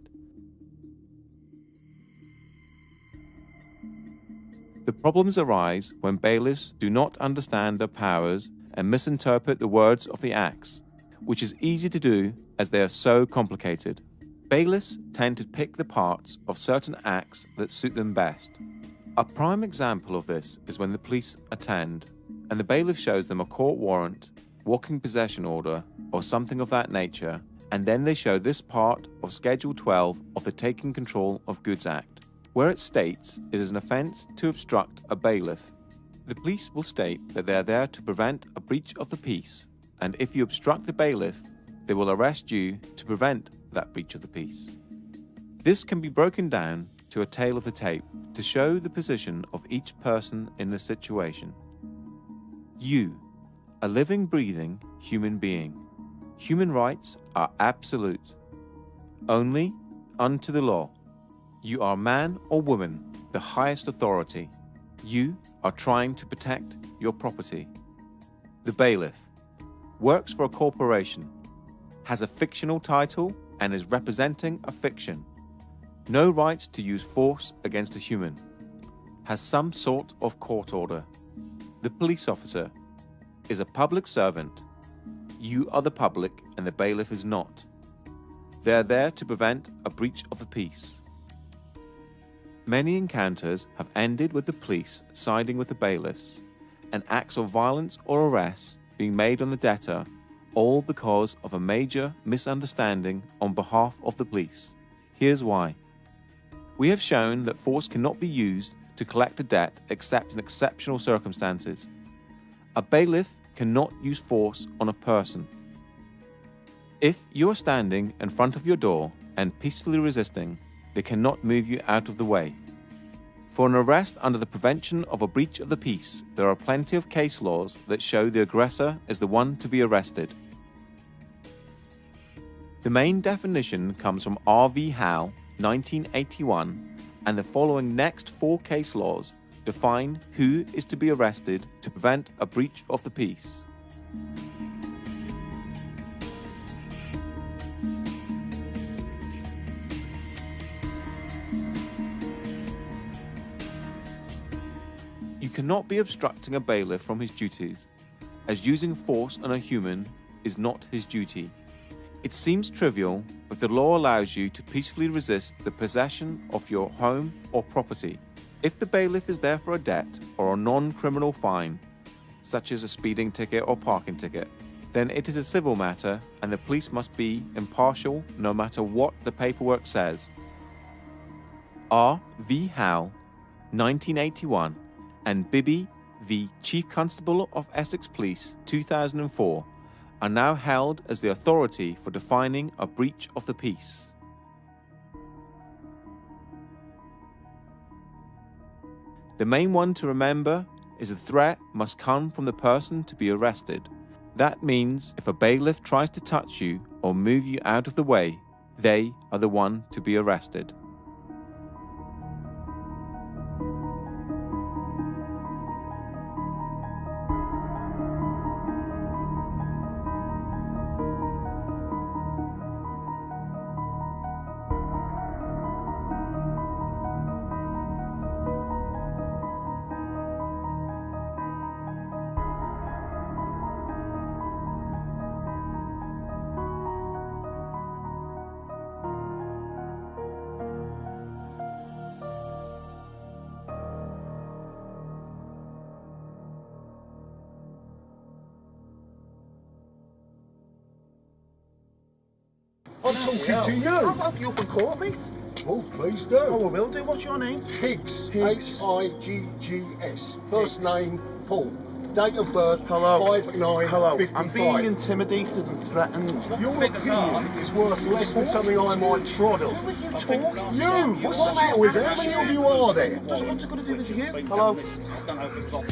The problems arise when bailiffs do not understand their powers and misinterpret the words of the acts, which is easy to do as they are so complicated. Bailiffs tend to pick the parts of certain acts that suit them best. A prime example of this is when the police attend and the bailiff shows them a court warrant, walking possession order, or something of that nature, and then they show this part of Schedule 12 of the Taking Control of Goods Act, where it states it is an offence to obstruct a bailiff. The police will state that they are there to prevent a breach of the peace, and if you obstruct the bailiff, they will arrest you to prevent that breach of the peace. This can be broken down to a tale of the tape to show the position of each person in the situation. You, a living, breathing human being. Human rights are absolute. Only unto the law. You are man or woman, the highest authority. You are trying to protect your property. The bailiff works for a corporation, has a fictional title and is representing a fiction. No right to use force against a human. Has some sort of court order. The police officer is a public servant. You are the public and the bailiff is not. They are there to prevent a breach of the peace. Many encounters have ended with the police siding with the bailiffs and acts of violence or arrests being made on the debtor, all because of a major misunderstanding on behalf of the police. Here's why. We have shown that force cannot be used to collect a debt except in exceptional circumstances. A bailiff cannot use force on a person. If you are standing in front of your door and peacefully resisting, they cannot move you out of the way. For an arrest under the prevention of a breach of the peace, there are plenty of case laws that show the aggressor is the one to be arrested. The main definition comes from R.V. Howe, 1981, and the following next 4 case laws define who is to be arrested to prevent a breach of the peace. You cannot be obstructing a bailiff from his duties, as using force on a human is not his duty. It seems trivial, but the law allows you to peacefully resist the possession of your home or property. If the bailiff is there for a debt or a non-criminal fine, such as a speeding ticket or parking ticket, then it is a civil matter and the police must be impartial no matter what the paperwork says. R.V. Howe, 1981, and Bibby v. Chief Constable of Essex Police, 2004, are now held as the authority for defining a breach of the peace. The main one to remember is the threat must come from the person to be arrested. That means if a bailiff tries to touch you or move you out of the way, they are the one to be arrested. I'm talking to you. I'll help you up in court, mate. Oh, please do. Oh, I will do. What's your name? Higgs. H-I-G-G-S. First name, Paul. Date of birth, Hello. 5/9/55. Hello. I'm being intimidated and threatened. Your opinion is worth less than something I might trod on. You! What's the matter with you? How many of you are there? What's it got to do with you? Hello?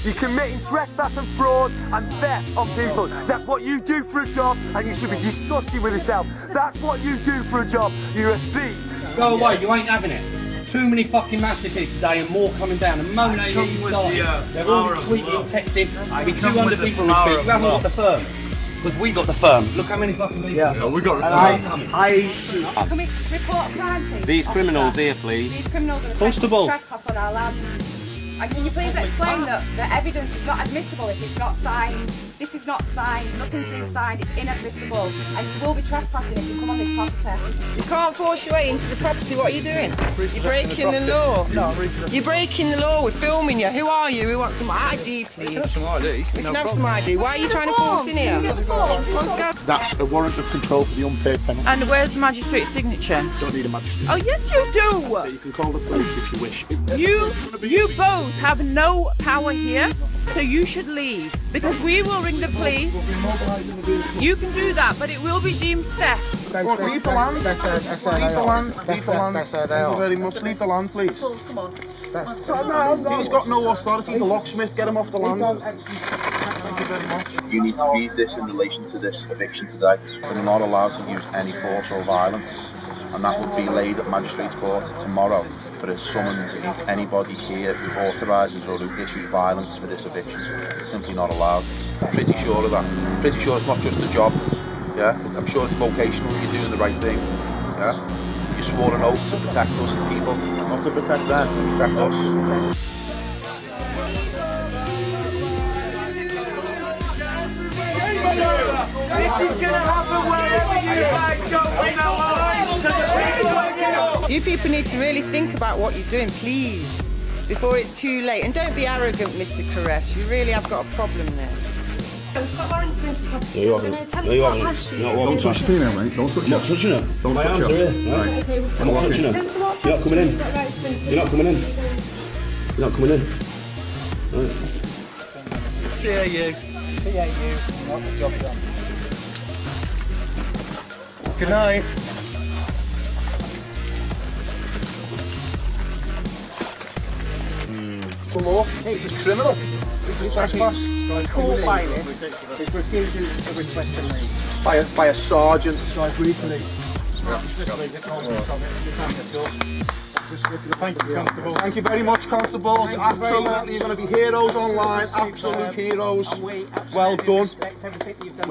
You're committing trespass and fraud and theft on people. That's what you do for a job, and you should be disgusted with yourself. That's what you do for a job. You're a thief. Go away, you ain't having it. Too many fucking massacres today and more coming down. The moment they get started, they're all tweeting and texting with 200 people in the street. You haven't got the firm. Because we got the firm. Look how many fucking people. Yeah, we got the firm. Can we report a crime scene? These criminals here, please. These criminals are Constable. trespass on our land. And can you please explain that the evidence is not admissible if it's not signed? This is not signed, nothing's been signed, it's inadmissible. And you will be trespassing if you come on this property. You can't force your way into the property. What are you doing? You're breaking the law. No, You're breaking the law. We're filming you. Who are you? We want some ID, please. We can have some ID. We can have some ID. Why are you trying to force in here? Let's go. That's a warrant of control for the unpaid penalty. And where's the magistrate's signature? Don't need a magistrate. Oh, yes, you do. So you can call the police if you wish. You both have no power here, so you should leave. Because we will ring the police. You can do that, but it will be deemed theft. Well, leave the land. Leave the land. Leave the land. Thank you very much. Leave the land, please. Come on. He's got no authority. He's a locksmith. Get him off the land. Thank you very much. You need to read this in relation to this eviction today. We're not allowed to use any force or violence, and that would be laid at Magistrates Court tomorrow for a summons against anybody here who authorises or who issues violence for this eviction. It's simply not allowed. I'm pretty sure of that. I'm pretty sure it's not just a job. Yeah, I'm sure it's vocational. You're doing the right thing. Yeah, you swore an oath to protect us, people, not to protect them, to protect us. This is going to happen wherever you guys go with our lives. You people need to really think about what you're doing, please, before it's too late. And don't be arrogant, Mr. Koresh. You really have got a problem there. No, you haven't. No, you haven't. Don't touch the female, mate. Don't touch her. I'm not touching her. Don't My touch arms her. are here. Right. I'm not touching her. You're not coming in. You're not coming in. You're not coming in. Right. CAU. CAU. What's the job done? Good night. The law. It's a criminal. It's a trespass. Caught by this is refusing to request a leave. By a sergeant. So I agreed to leave. Thank you very much, constables. Absolutely, you're going to be heroes online. Absolute heroes. Well done.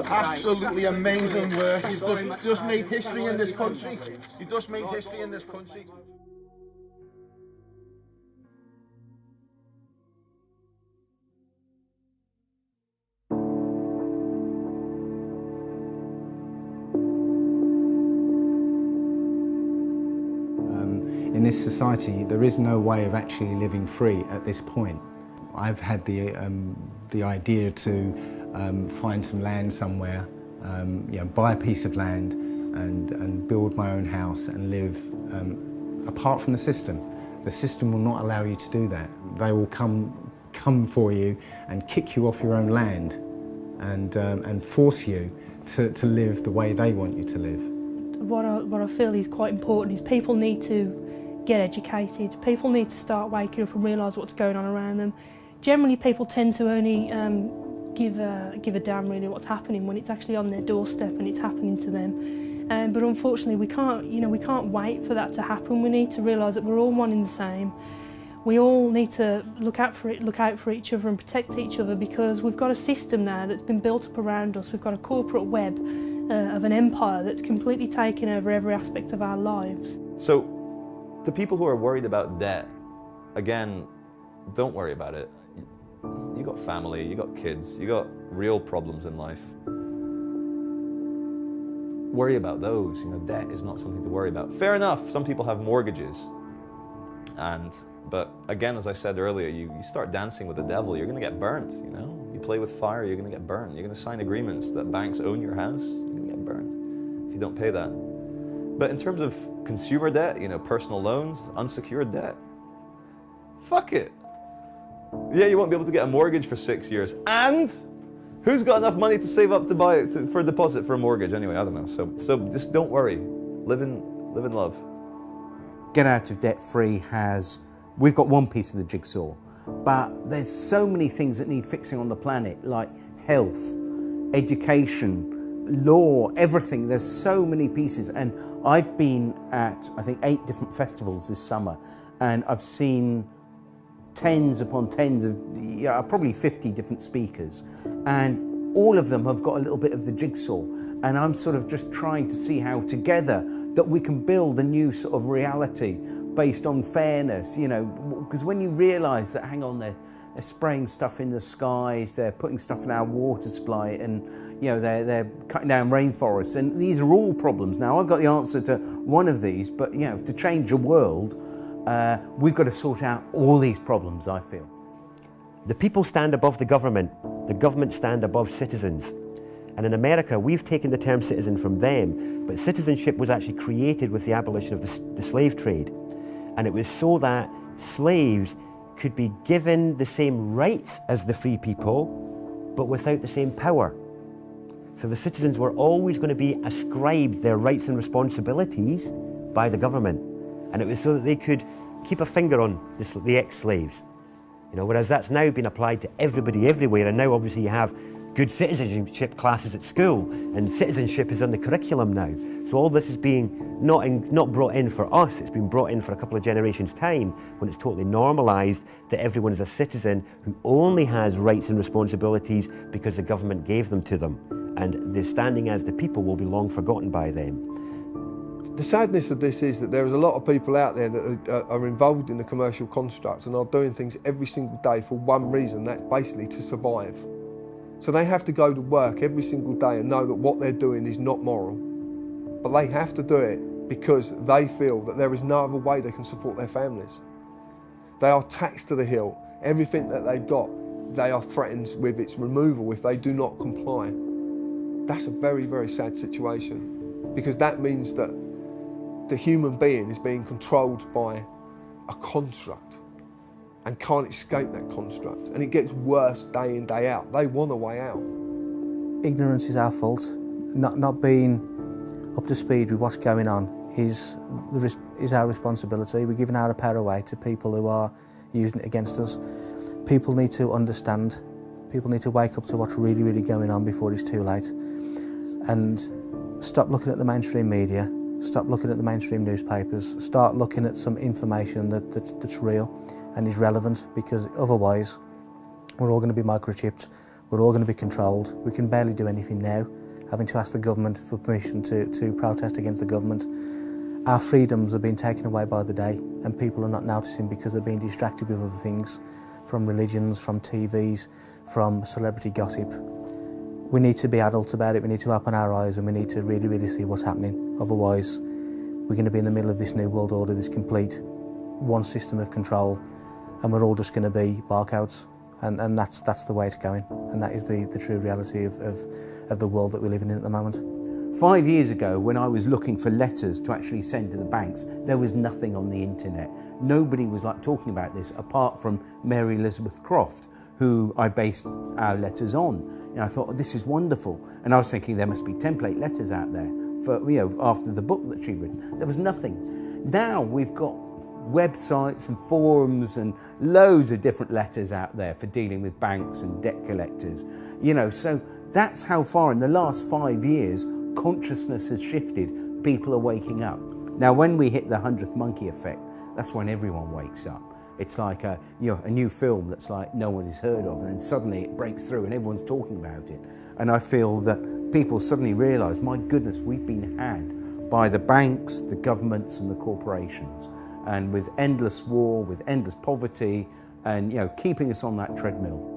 Absolutely amazing work. You've just made history in this country. You've just made history in this country. In this society, there is no way of actually living free at this point. I've had the idea to find some land somewhere, you know, buy a piece of land and build my own house and live apart from the system. The system will not allow you to do that. They will come for you and kick you off your own land and force you to live the way they want you to live. What I feel is quite important is people need to get educated. People need to start waking up and realise what's going on around them. Generally, people tend to only give a damn really what's happening when it's actually on their doorstep and it's happening to them. But unfortunately, we can't wait for that to happen. We need to realise that we're all one and the same. We all need to look out for each other and protect each other, because we've got a system now that's been built up around us. We've got a corporate web of an empire that's completely taken over every aspect of our lives. So, to people who are worried about debt, again, don't worry about it. You got family, you got kids, you got real problems in life. Worry about those. You know, debt is not something to worry about. Fair enough, some people have mortgages. But again, as I said earlier, you start dancing with the devil, you're gonna get burnt, you know? You play with fire, you're gonna get burned. You're gonna sign agreements that banks own your house, you're gonna get burnt if you don't pay that. But in terms of consumer debt, you know, personal loans, unsecured debt, fuck it. Yeah, you won't be able to get a mortgage for 6 years. And who's got enough money to save up to buy for a deposit for a mortgage? Anyway, I don't know. So just don't worry. Live in love. Get out of debt free we've got one piece of the jigsaw, but there's so many things that need fixing on the planet, like health, education, law, everything. There's so many pieces, and I've been at, I think, 8 different festivals this summer, and I've seen tens upon tens of, probably 50 different speakers, and all of them have got a little bit of the jigsaw, and I'm sort of just trying to see how together that we can build a new sort of reality based on fairness, you know, because when you realise that, hang on, they're spraying stuff in the skies, they're putting stuff in our water supply, and you know, they're cutting down rainforests, and these are all problems. Now, I've got the answer to one of these, but you know, to change the world, we've got to sort out all these problems, I feel. The people stand above the government stand above citizens. And in America, we've taken the term citizen from them, but citizenship was actually created with the abolition of the slave trade. And it was so that slaves could be given the same rights as the free people, but without the same power. So the citizens were always going to be ascribed their rights and responsibilities by the government. And it was so that they could keep a finger on the ex-slaves. You know, whereas that's now been applied to everybody everywhere, and now obviously you have good citizenship classes at school, and citizenship is on the curriculum now. So all this is being not brought in for us, it's been brought in for a couple of generations' time, when it's totally normalised that everyone is a citizen who only has rights and responsibilities because the government gave them to them. And the standing as the people will be long forgotten by them. The sadness of this is that there is a lot of people out there that are involved in the commercial construct and are doing things every single day for one reason, that's basically to survive. So they have to go to work every single day and know that what they're doing is not moral. But they have to do it because they feel that there is no other way they can support their families. They are taxed to the hilt. Everything that they've got, they are threatened with its removal if they do not comply. That's a very, very sad situation, because that means that the human being is being controlled by a construct and can't escape that construct, and it gets worse day in, day out. They want a way out. Ignorance is our fault. Not being up to speed with what's going on is our responsibility. We're giving our power away to people who are using it against us. People need to understand. People need to wake up to what's really, really going on before it's too late, and stop looking at the mainstream media. Stop looking at the mainstream newspapers. Start looking at some information that's real and is relevant, because otherwise we're all going to be microchipped, we're all going to be controlled. We can barely do anything now, having to ask the government for permission to protest against the government. Our freedoms are being taken away by the day, and people are not noticing because they're being distracted with other things, from religions, from TVs, from celebrity gossip. We need to be adults about it, we need to open our eyes, and we need to really, really see what's happening. Otherwise, we're going to be in the middle of this new world order, this complete one system of control, and we're all just going to be barcodes. And that's the way it's going, and that is the true reality of the world that we're living in at the moment. 5 years ago, when I was looking for letters to actually send to the banks, there was nothing on the internet. Nobody was talking about this apart from Mary Elizabeth Croft, who I based our letters on. And I thought, oh, this is wonderful. And I was thinking there must be template letters out there for, after the book that she'd written. There was nothing. Now we've got websites and forums and loads of different letters out there for dealing with banks and debt collectors. So that's how far in the last 5 years consciousness has shifted. People are waking up. Now when we hit the 100th monkey effect, that's when everyone wakes up. It's like a new film that's like no one has heard of, and then suddenly it breaks through and everyone's talking about it. And I feel that people suddenly realise, my goodness, we've been had by the banks, the governments and the corporations. And with endless war, with endless poverty, and keeping us on that treadmill.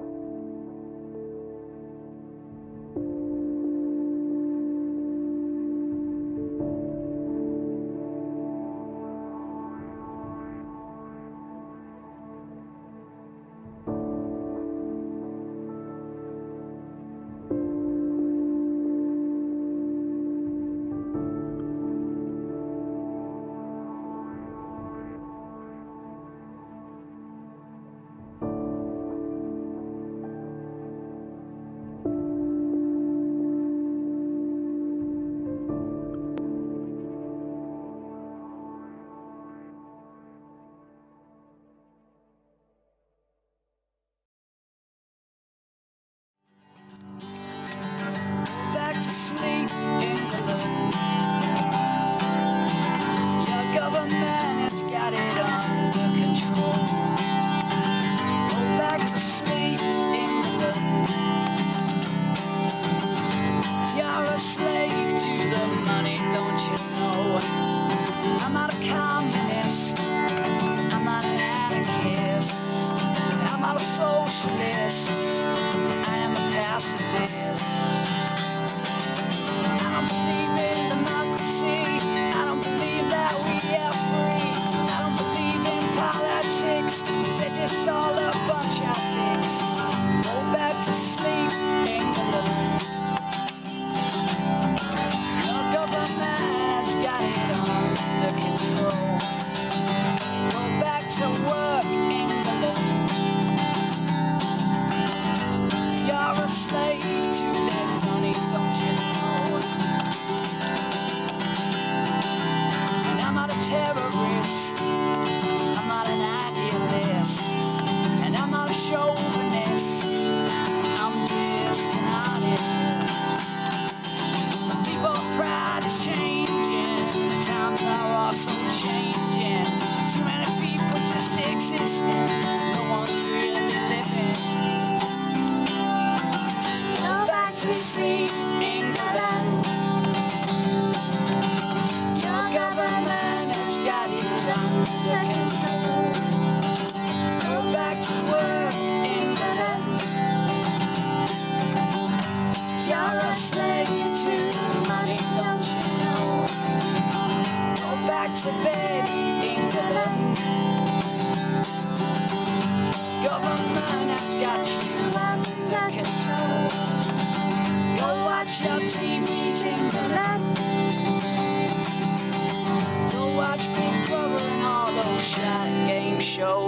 show.